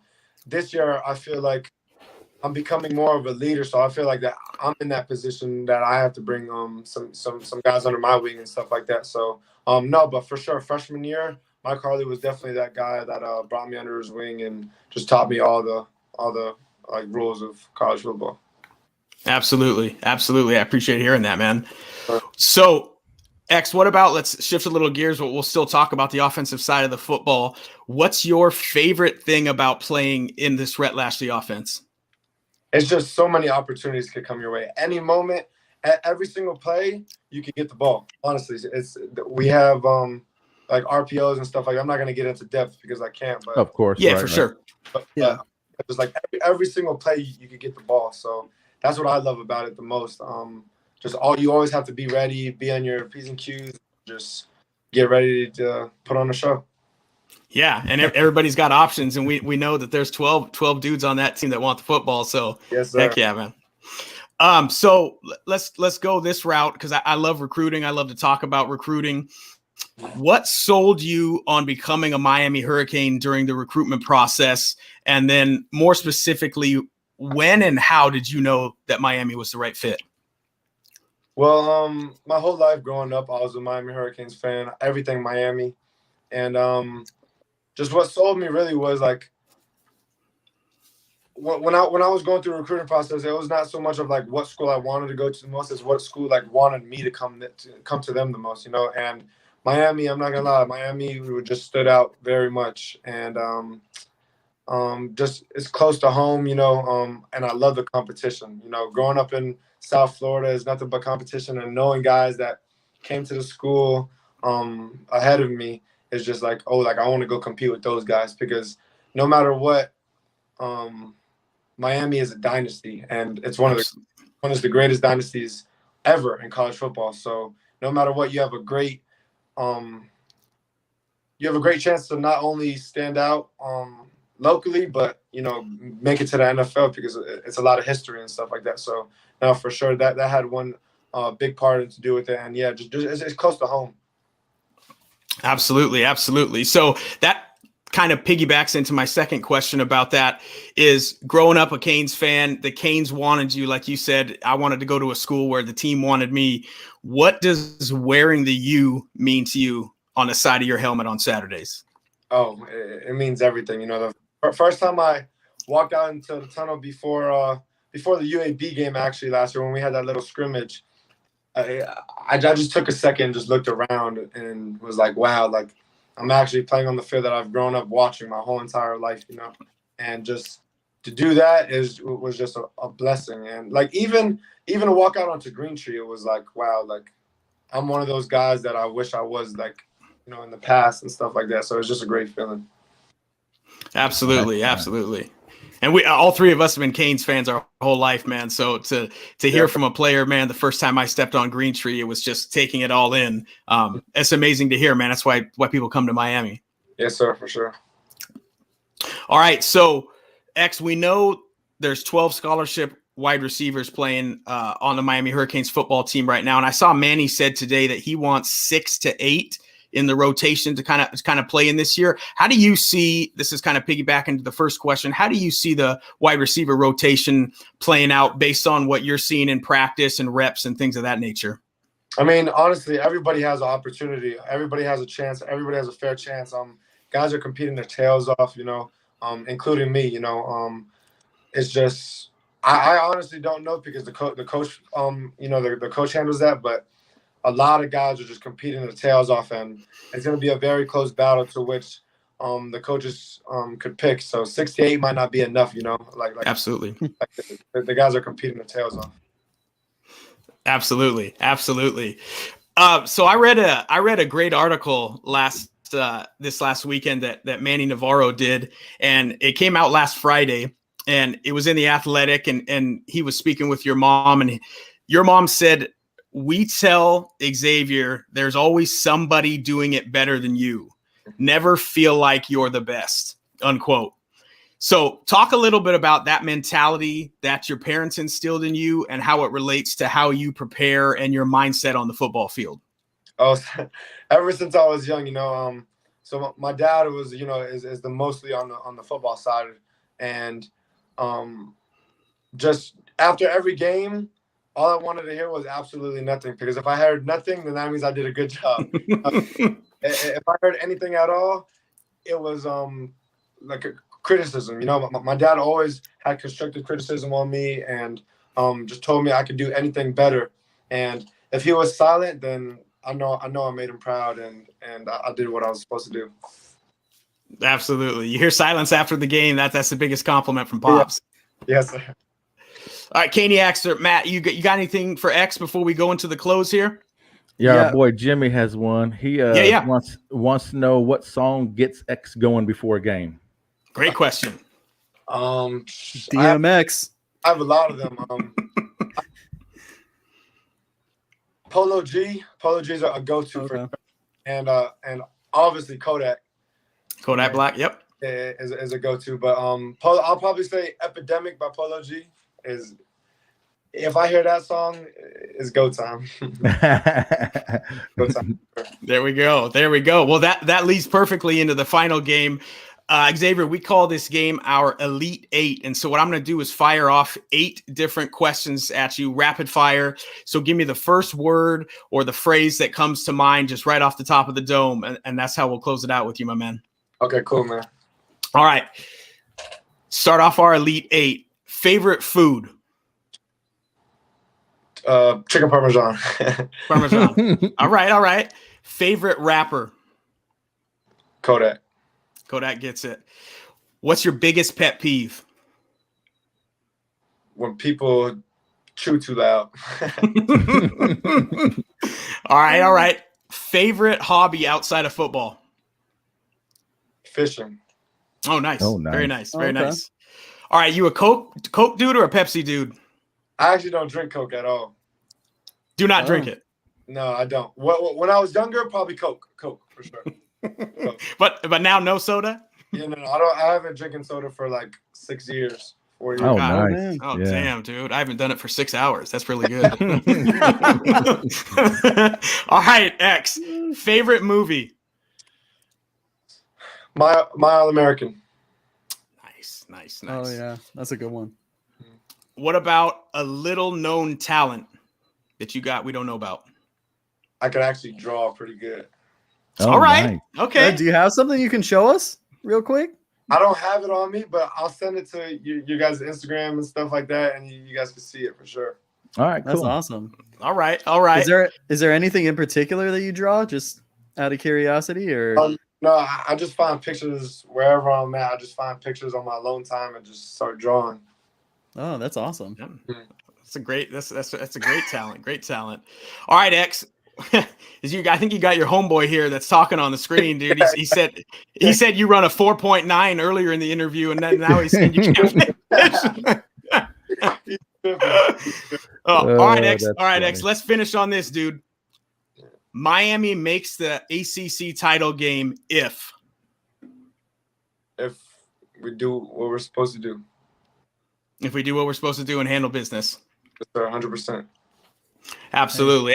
this year, I feel like I'm becoming more of a leader. So I feel like that I'm in that position that I have to bring some guys under my wing and stuff like that. So no, but for sure, freshman year, Mike Harley was definitely that guy that brought me under his wing and just taught me all the like rules of college football. Absolutely. I appreciate hearing that, man. So X, what about, let's shift a little gears, but we'll still talk about the offensive side of the football. What's your favorite thing about playing in this Rhett Lashley offense? It's just so many opportunities could come your way. Any moment, at every single play, you can get the ball. Honestly, we have like RPOs and stuff like that. I'm not going to get into depth because I can't. But Of course. Yeah, right, for right. sure. Yeah. It's like every single play you could get the ball. So that's what I love about it the most. You always have to be ready, be on your P's and Q's, just get ready to put on a show. Yeah, and everybody's got options, and we know that there's 12 dudes on that team that want the football. So Yes, sir. heck yeah, man. So let's go this route because I love recruiting. I love to talk about recruiting. What sold you on becoming a Miami Hurricane during the recruitment process? And then more specifically, when and how did you know that Miami was the right fit? Well, my whole life growing up, I was a Miami Hurricanes fan, everything Miami. And just what sold me really was like when I was going through the recruiting process, it was not so much of like what school I wanted to go to the most, it's what school like wanted me to come to them the most, And Miami, I'm not gonna lie, Miami just stood out very much, and just it's close to home, and I love the competition. Growing up in South Florida is nothing but competition, and knowing guys that came to the school ahead of me is just like, I want to go compete with those guys because no matter what, Miami is a dynasty, and it's one of the greatest dynasties ever in college football. So no matter what, you have a great chance to not only stand out locally, but make it to the NFL because it's a lot of history and stuff like that. So now for sure that had one big part to do with it, and yeah, just it's close to home. Absolutely. So that kind of piggybacks into my second question about that is growing up a Canes fan, the Canes wanted you, like you said, I wanted to go to a school where the team wanted me. What does wearing the U mean to you on the side of your helmet on Saturdays? Oh, it means everything. The first time I walked out into the tunnel before the UAB game actually last year when we had that little scrimmage, I just took a second, just looked around and was like, wow, like I'm actually playing on the field that I've grown up watching my whole entire life, and just to do that was just a blessing. And like even to walk out onto Green Tree, it was like, wow, like I'm one of those guys that I wish I was like, in the past and stuff like that. So it's just a great feeling. Absolutely. And we all three of us have been Canes fans our whole life, man. So to hear from a player, man, the first time I stepped on Green Tree, it was just taking it all in. It's amazing to hear, man. That's why people come to Miami. Yes, sir, for sure. All right. So X, we know there's 12 scholarship wide receivers playing on the Miami Hurricanes football team right now. And I saw Manny said today that he wants 6 to 8 in the rotation to kind of play in this year. How do you see, this is kind of piggyback into the first question, how do you see the wide receiver rotation playing out based on what you're seeing in practice and reps and things of that nature? I mean, honestly, everybody has an opportunity. Everybody has a chance. Everybody has a fair chance. Guys are competing their tails off, including me, it's just, I honestly don't know because the coach, the coach handles that, but a lot of guys are just competing their tails off, and it's going to be a very close battle to which the coaches could pick. So 6 to 8 might not be enough, like absolutely. Like the guys are competing their tails off. Absolutely. So I read a great article this last weekend that Manny Navarro did, and it came out last Friday, and it was in The Athletic, and he was speaking with your mom, and your mom said, "We tell Xavier there's always somebody doing it better than you. Never feel like you're the best," unquote. So talk a little bit about that mentality that your parents instilled in you and how it relates to how you prepare and your mindset on the football field. Oh, ever since I was young, so my dad was, is the mostly on the football side, and just after every game, all I wanted to hear was absolutely nothing, because if I heard nothing, then that means I did a good job. If I heard anything at all, it was like a criticism. My dad always had constructive criticism on me, and just told me I could do anything better. And if he was silent, then know I made him proud, and I did what I was supposed to do. Absolutely. You hear silence after the game. That's the biggest compliment from Pops. Yeah. Yes, sir. All right, Caniacs or Matt, you got anything for X before we go into the close here? Yeah, Yeah. our boy Jimmy has one. He wants to know what song gets X going before a game. Great question. DMX. I have a lot of them. Polo G. Polo G is a go-to for, and obviously Kodak. Kodak Black. Yep. Is a go-to, but I'll probably say Epidemic by Polo G is. If I hear that song, it's go time. Go time. There we go. Well, that leads perfectly into the final game. Xavier, we call this game our Elite Eight. And so what I'm going to do is fire off 8 different questions at you, rapid fire. So give me the first word or the phrase that comes to mind just right off the top of the dome. And that's how we'll close it out with you, my man. Okay, cool, man. All right. Start off our Elite Eight. Favorite food? Chicken Parmesan. Parmesan. All right. Favorite rapper? Kodak. Kodak gets it. What's your biggest pet peeve? When people chew too loud. All right. Favorite hobby outside of football? Fishing. Oh, nice. Very nice. Very Okay. nice. All right. You a Coke dude or a Pepsi dude? I actually don't drink Coke at all. Do not drink it. No, I don't. When I was younger, probably Coke for sure. Coke. But now no soda? Yeah, no, I haven't drinking soda for like 6 years, 4 years. Oh, God. nice. Oh, Yeah. damn, dude. I haven't done it for 6 hours. That's really good. All right, X. Favorite movie? My All American. Nice. Oh yeah, that's a good one. What about a little known talent that you got we don't know about? I could actually draw pretty good. Oh, All right. nice. Okay. Do you have something you can show us real quick? I don't have it on me, but I'll send it to you guys' Instagram and stuff like that, and you guys can see it for sure. All right, That's cool. awesome. All right. Is there anything in particular that you draw, just out of curiosity, or? No, I just find pictures wherever I'm at. I just find pictures on my alone time and just start drawing. Oh, that's awesome. That's a great talent. Great talent. All right, X. I think you got your homeboy here that's talking on the screen, dude. He said you run a 4.9 earlier in the interview, and then now he's saying you can't finish. All right, X. X. Let's finish on this, dude. Miami makes the ACC title game if we do what we're supposed to do. If we do what we're supposed to do and handle business. Yes, sir, 100%. Absolutely.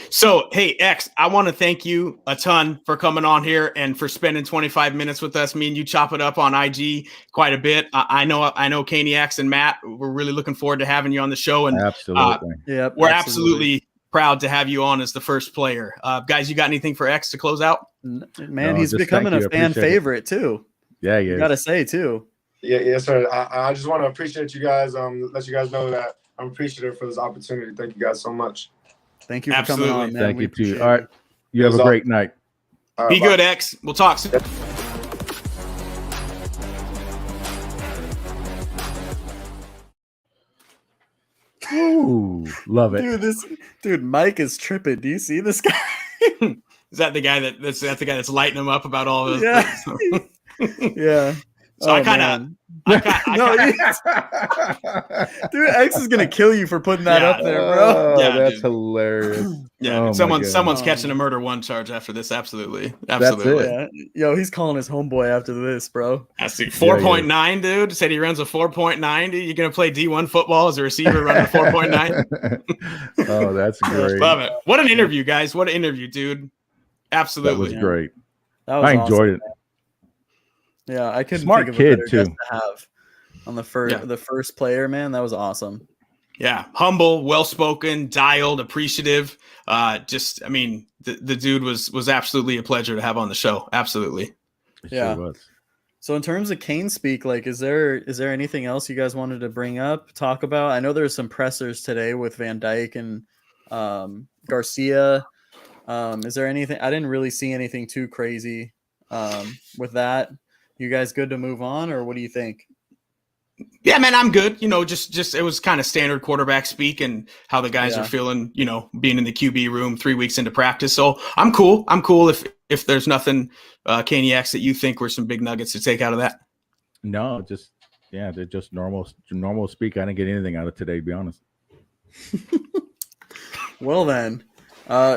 So, hey, X, I want to thank you a ton for coming on here and for spending 25 minutes with us. Me and you chop it up on IG quite a bit. I know Caniacs and Matt, we're really looking forward to having you on the show. And Absolutely. we're absolutely proud to have you on as the first player. Guys, you got anything for X to close out? Man, No, he's just becoming thank you. a fan Appreciate it. favorite too. Yeah. You gotta say too. Yeah, yes, sir. I just want to appreciate you guys. Let you guys know that I'm appreciative for this opportunity. Thank you guys so much. Thank you for Absolutely. coming on, man. Thank We you too. appreciate All right. it. You have a It was great night. All Be right, bye. good, X. We'll talk soon. Ooh, love it. Dude, Mike is tripping. Do you see this guy? Is that the guy that's the guy that's lighting him up about all of this? Yeah. Yeah. So I kind of, dude, X is gonna kill you for putting that Yeah. up there, bro. Oh, Yeah, that's dude. hilarious. yeah. Oh my someone's God. catching a murder 1 charge after this. Absolutely. it. Yeah. Yo, he's calling his homeboy after this, bro. That's 4.9, dude. Said he runs a 4.9. Dude, you gonna play D1 football as a receiver running a 4.9? Oh, that's great. Love it. What an interview, guys. What an interview, dude. That Absolutely. was great. That was I enjoyed awesome. Yeah, I couldn't Smart think of a kid, better too. guest to have on the first Yeah. the first player, man. That was awesome. Yeah, humble, well-spoken, dialed, appreciative. The dude was absolutely a pleasure to have on the show. Absolutely. It Yeah. sure was. So in terms of Kane speak, like, is there anything else you guys wanted to bring up, talk about? I know there's some pressers today with Van Dyke and Garcia. Is there anything? I didn't really see anything too crazy with that. You guys good to move on, or what do you think? Yeah, man, I'm good. Just it was kind of standard quarterback speak and how the guys are feeling, being in the QB room 3 weeks into practice. So I'm cool. I'm cool if there's nothing, Caniacs, that you think were some big nuggets to take out of that. No, they're just normal speak. I didn't get anything out of today, to be honest. Well then,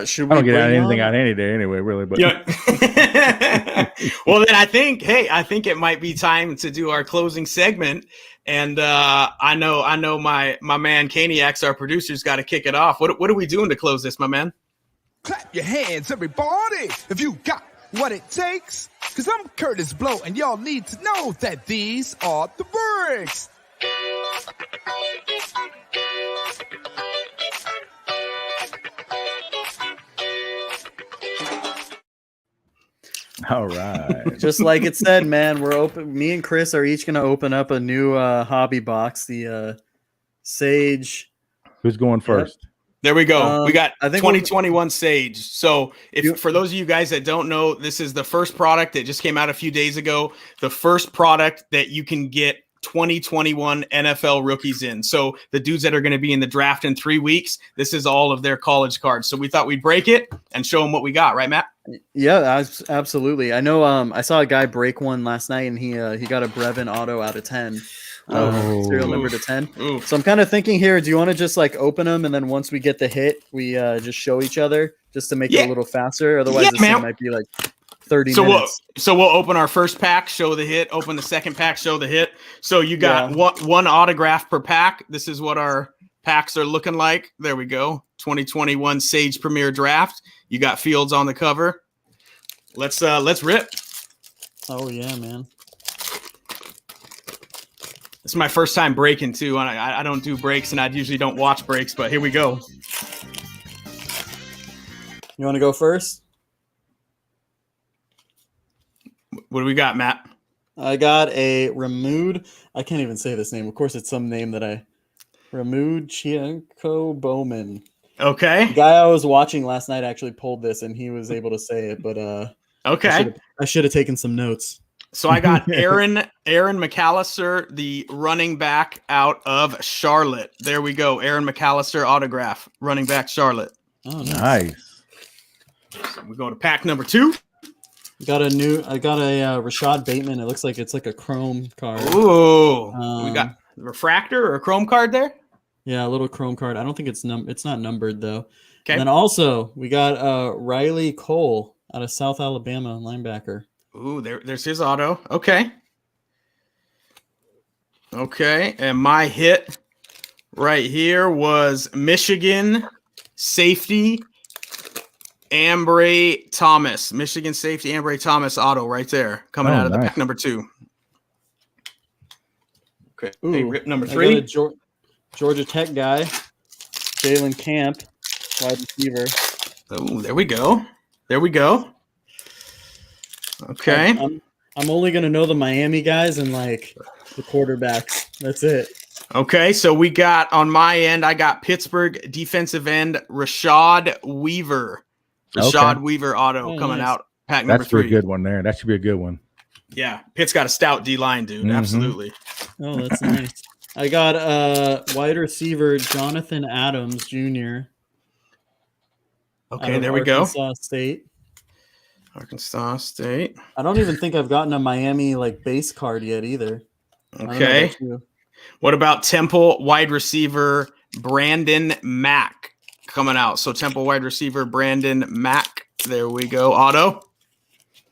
should we? I don't get anything out any day anyway, really. But yeah. Well, then I think it might be time to do our closing segment. And I know my man Caniacs, our producer's got to kick it off. What are we doing to close this, my man? Clap your hands, everybody, if you got what it takes. Because I'm Curtis Blow, and y'all need to know that these are the bricks. all right. Just like it said, man, we're open. Me and Chris are each going to open up a new hobby box, the Sage. Who's going first? There we go. We got I think 2021 Sage. So for those of you guys that don't know, this is the first product that just came out a few days ago. The first product that you can get 2021 NFL rookies in. So the dudes that are going to be in the draft in 3 weeks, this is all of their college cards. So we thought we'd break it and show them what we got. Right, Matt? Yeah, absolutely. I know. I saw a guy break one last night, and he got a Brevin auto out of 10. Serial number to 10. Oof. So I'm kind of thinking here, do you want to just like open them, and then once we get the hit, we just show each other just to make it a little faster? Otherwise, this thing might be like 30 minutes. So we'll open our first pack, show the hit, open the second pack, show the hit. So you got one autograph per pack. This is what our packs are looking like. There we go. 2021 Sage Premier Draft. You got Fields on the cover. Let's rip. Oh yeah, man. It's my first time breaking too. I don't do breaks, and I usually don't watch breaks, but here we go. You want to go first? What do we got, Matt? I got a Ramood. I can't even say this name. Of course, it's some name that Ramood Chienko Bowman. Okay. The guy I was watching last night actually pulled this, and he was able to say it, but okay. I should have taken some notes. So I got Aaron McAllister, the running back out of Charlotte. There we go. Aaron McAllister autograph, running back Charlotte. Oh, nice. So we go to pack number 2. I got a Rashad Bateman. It looks like it's like a chrome card. Ooh. We got a refractor or a chrome card there? Yeah, a little chrome card. I don't think it's not numbered though. Okay. And then also we got Riley Cole out of South Alabama, linebacker. Ooh, there's his auto. Okay. Okay. And my hit right here was Michigan safety Ambray Thomas. Michigan safety Ambray Thomas auto right there. Coming out of the pack number 2. Okay. Ooh, hey, rip number 3. I got a Georgia Tech guy, Jalen Camp, wide receiver. Oh, there we go. There we go. Okay. I'm only gonna know the Miami guys and like the quarterbacks. That's it. Okay, so we got on my end, I got Pittsburgh defensive end Rashad Weaver. Weaver auto coming out. Pack number 3. That's a good one there. That should be a good one. Yeah, Pitt's got a stout D line, dude. Mm-hmm. Absolutely. Oh, that's nice. I got wide receiver Jonathan Adams Jr. Okay, there we go. Arkansas State. Arkansas State. I don't even think I've gotten a Miami like base card yet either. Okay. What about Temple wide receiver Brandon Mack coming out? So Temple wide receiver Brandon Mack. There we go. Auto.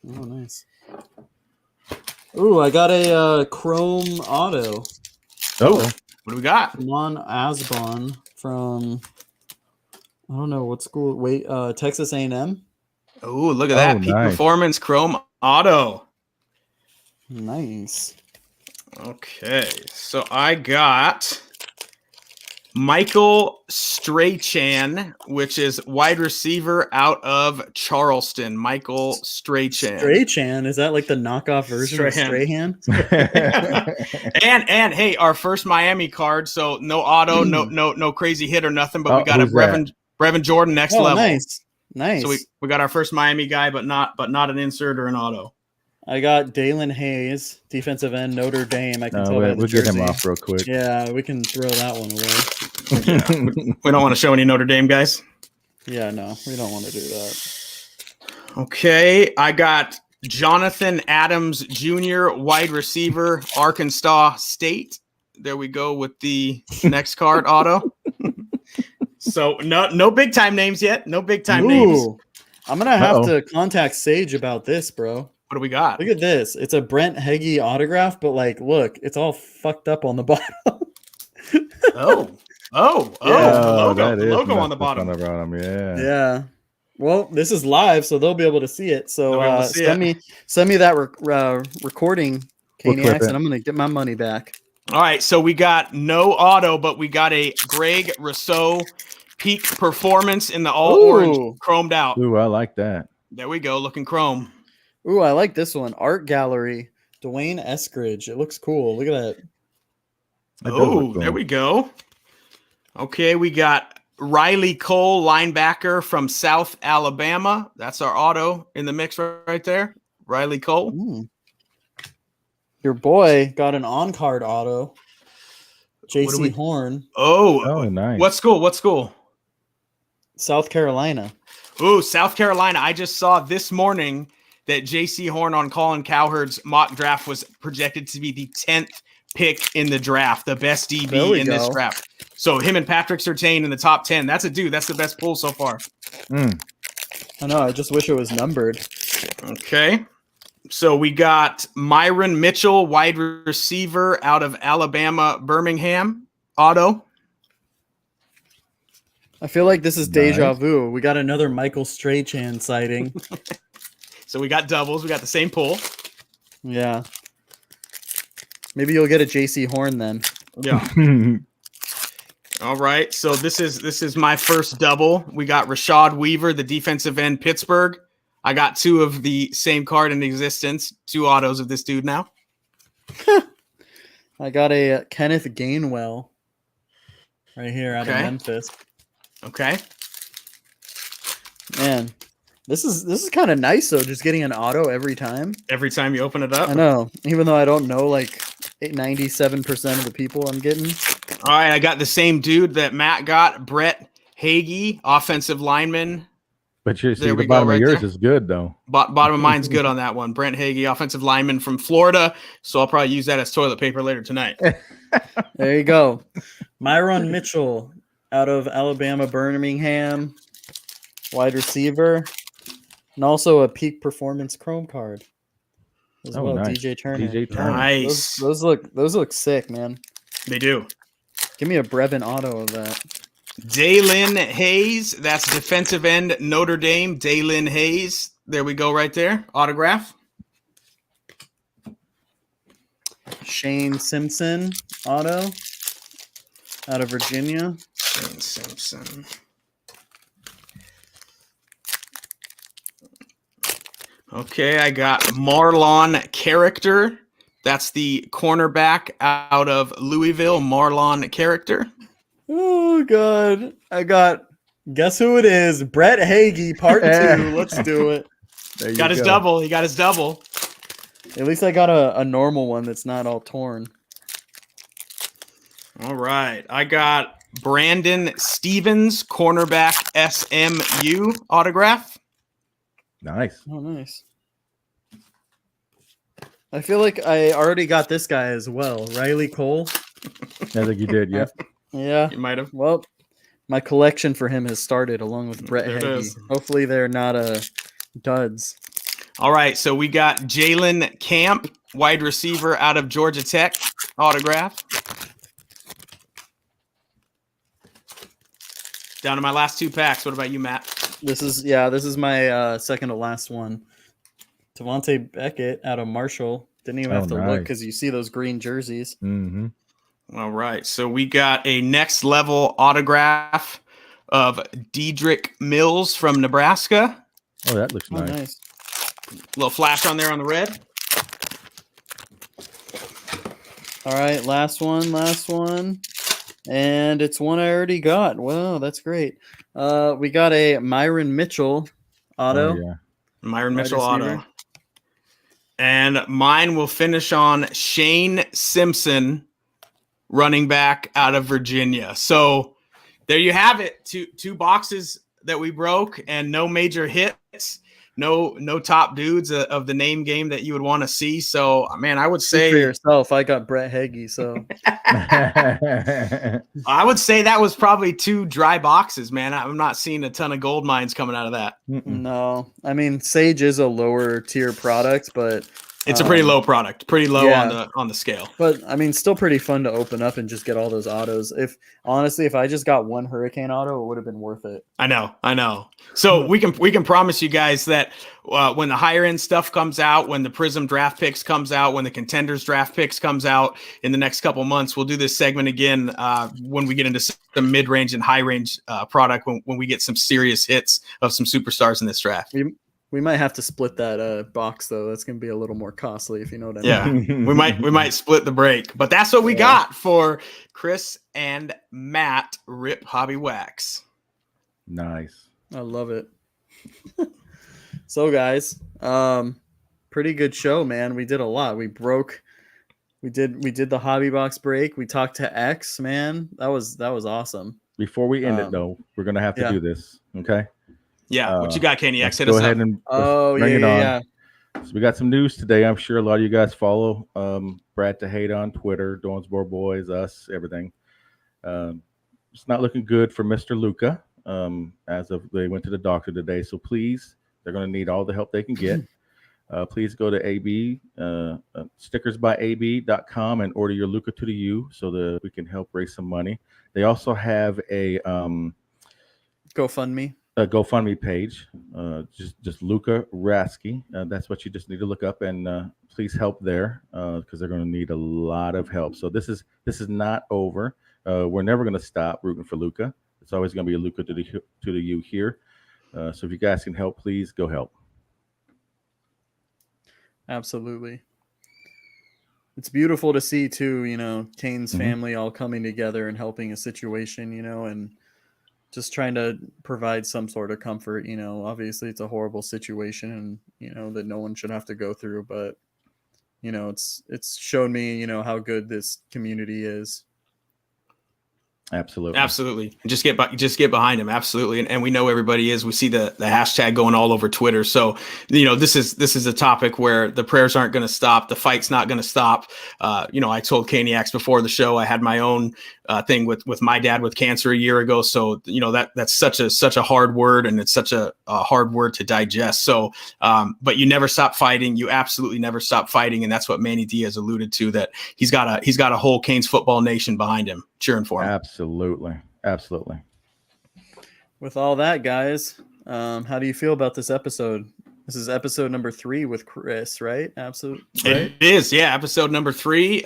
Oh, nice. Ooh, I got a chrome auto. Oh, what do we got? Juan Asbon from I don't know what school. Wait, Texas A&M. Oh, look at that. Peak Performance Chrome Auto. Nice. Okay. So I got Michael Strachan, which is wide receiver out of Charleston. Michael Strachan. Strachan? Is that like the knockoff version of Strahan? and hey, our first Miami card. So no auto, no crazy hit or nothing, but we got a Brevin Jordan next level. Nice. Nice. So we got our first Miami guy, but not an insert or an auto. I got Dalen Hayes, defensive end, Notre Dame. I can tell by the we'll get him jersey. off real quick. Yeah, we can throw that one away. We don't want to show any Notre Dame guys. Yeah, no, we don't want to do that. Okay, I got Jonathan Adams Jr., wide receiver, Arkansas State. There we go with the next card auto. So no big time names yet. No big time names. I'm gonna have to contact Sage about this, bro. What do we got? Look at this. It's a Brent Heggie autograph, but like, look, it's all fucked up on the bottom. Oh, that the is logo on the messed bottom. Yeah. Yeah. Well, this is live, so they'll be able to see it. So send me that recording, Caniacs, and I'm gonna get my money back. All right, so we got no auto, but we got a Greg Rousseau peak performance in the all orange chromed out. Ooh, I like that. There we go, looking chrome. Ooh, I like this one. Art Gallery, Dwayne Eskridge. It looks cool. Look at that. Oh, there we go. Okay, we got Riley Cole, linebacker from South Alabama. That's our auto in the mix right there. Riley Cole. Ooh. Your boy got an on-card auto. JC Horn. Oh, nice. What school? South Carolina. Ooh, South Carolina. I just saw this morning that JC Horn on Colin Cowherd's mock draft was projected to be the 10th pick in the draft, the best DB in this draft. So him and Patrick Surtain in the top 10. That's a dude. That's the best pull so far. I know. I just wish it was numbered. Okay. So we got Myron Mitchell, wide receiver out of Alabama, Birmingham, auto. I feel like this is deja vu. We got another Michael Strachan sighting. So we got doubles. We got the same pull. Yeah. Maybe you'll get a JC Horn then. Yeah. All right. So this is my first double. We got Rashad Weaver, the defensive end, Pittsburgh. I got two of the same card in existence. Two autos of this dude now. I got a Kenneth Gainwell right here out of Memphis. Okay. Man, this is kind of nice though. Just getting an auto every time. Every time you open it up. I know, even though I don't know like 97% of the people I'm getting. All right, I got the same dude that Matt got, Brett Hagee, offensive lineman. But you see, the bottom of yours is good though. Bottom of mine's good on that one. Brent Hagee, offensive lineman from Florida. So I'll probably use that as toilet paper later tonight. There you go. Myron Mitchell out of Alabama, Birmingham, wide receiver, and also a peak performance chrome card as well. Nice. DJ Turner. Nice. Those look sick, man. They do. Give me a Brevin auto of that. Dalen Hayes, that's defensive end, Notre Dame. Dalen Hayes, there we go, right there. Autograph. Shane Simpson auto out of Virginia. Shane Simpson. Okay, I got Marlon Character. That's the cornerback out of Louisville, Marlon Character. Oh, God. I got, guess who it is? Brett Hagee, part 2. Let's do it. Got his double. He got his double. At least I got a normal one that's not all torn. All right. I got Brandon Stevens, cornerback, SMU autograph. Nice. Oh, nice. I feel like I already got this guy as well. Riley Cole. I think you did, yeah. Yeah. You might have. Well, my collection for him has started along with Brett Hagee. Hopefully they're not duds. All right. So we got Jalen Camp, wide receiver out of Georgia Tech, autograph. Down to my last two packs. What about you, Matt? This is my second to last one. Devontae Beckett out of Marshall. Didn't even have to look because you see those green jerseys. Mm-hmm. All right. So we got a next level autograph of Dedrick Mills from Nebraska. Oh, that looks nice. Little flash on there on the red. All right. Last one. And it's one I already got. Wow, that's great. We got a Myron Mitchell auto. Oh, yeah. Myron Wide Mitchell receiver. auto. And mine will finish on Shane Simpson, running back out of Virginia. So there you have it. Two boxes that we broke, and no major hits. No top dudes of the name game that you would want to see. So, man, I would Speak for say yourself. I got Brett Heggie, so I would say that was probably 2 dry boxes, man. I'm not seeing a ton of gold mines coming out of that. no. I mean, Sage is a lower tier product, but It's a pretty low product, pretty low yeah. on the scale. But I mean, still pretty fun to open up and just get all those autos. If I just got one Hurricane auto, it would have been worth it. I know. So we can promise you guys that when the higher end stuff comes out, when the Prism draft picks comes out, when the Contenders draft picks comes out in the next couple months, we'll do this segment again when we get into some mid range and high range product. When we get some serious hits of some superstars in this draft. We might have to split that box though. That's gonna be a little more costly, if you know what I mean. Yeah, we might split the break, but that's what we got for Chris and Matt Rip Hobby Wax. Nice. I love it. So guys, pretty good show, man. We did a lot. We did the hobby box break. We talked to X, man. That was awesome. Before we end it, though, we're gonna have to do this. Okay. Yeah, what you got, Kenny X? Go ahead and bring it on. Yeah. So we got some news today. I'm sure a lot of you guys follow Brad Tejada on Twitter, Dornsboro Boys, us, everything. It's not looking good for Mr. Luca as of they went to the doctor today. So please, they're going to need all the help they can get. Please go to AB stickersbyab.com and order your Luca to the U so that we can help raise some money. They also have a GoFundMe page, just Luca Rasky. That's what you just need to look up, and please help there because they're going to need a lot of help. So this is not over. We're never going to stop rooting for Luca. It's always going to be a Luca to the U here. So if you guys can help, please go help. Absolutely. It's beautiful to see too, Kane's family all coming together and helping a situation, and just trying to provide some sort of comfort. Obviously it's a horrible situation and, that no one should have to go through, but it's shown me, how good this community is. Absolutely. Just get behind him. Absolutely. And we know everybody is. We see the hashtag going all over Twitter. So, this is a topic where the prayers aren't going to stop. The fight's not going to stop. I told Caniacs before the show, I had my own thing with my dad with cancer a year ago. So, that's such a hard word, and it's such a hard word to digest. So, but you never stop fighting. You absolutely never stop fighting. And that's what Manny Diaz alluded to, that he's got a whole Canes football nation behind him, cheering for him. Absolutely. With all that, guys, how do you feel about this episode? This is episode number 3 with Chris, right? Absolutely. Right? It is, yeah. Episode number 3,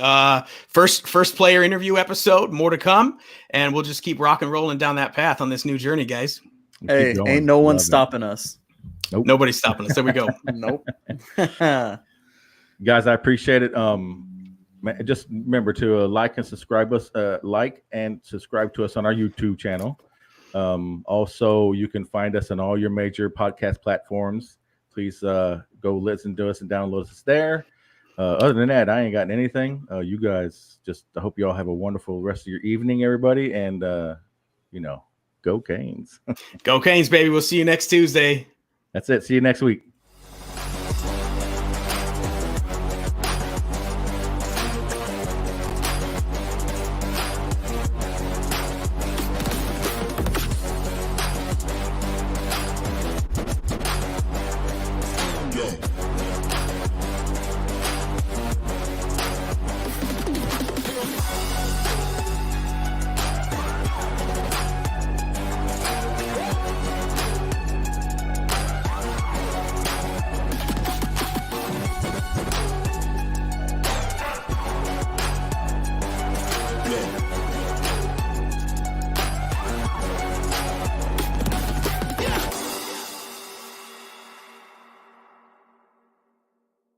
first player interview episode. More to come, and we'll just keep rock and rolling down that path on this new journey, guys. Hey, ain't no one stopping us. Nope. Nobody's stopping us. There we go. Nope. Guys, I appreciate it. Just remember to like and subscribe to us on our YouTube channel. Also, you can find us on all your major podcast platforms. Please go listen to us and download us there. Other than that, I ain't got anything. You guys, I hope you all have a wonderful rest of your evening, everybody. And, go Canes. Go Canes, baby. We'll see you next Tuesday. That's it. See you next week.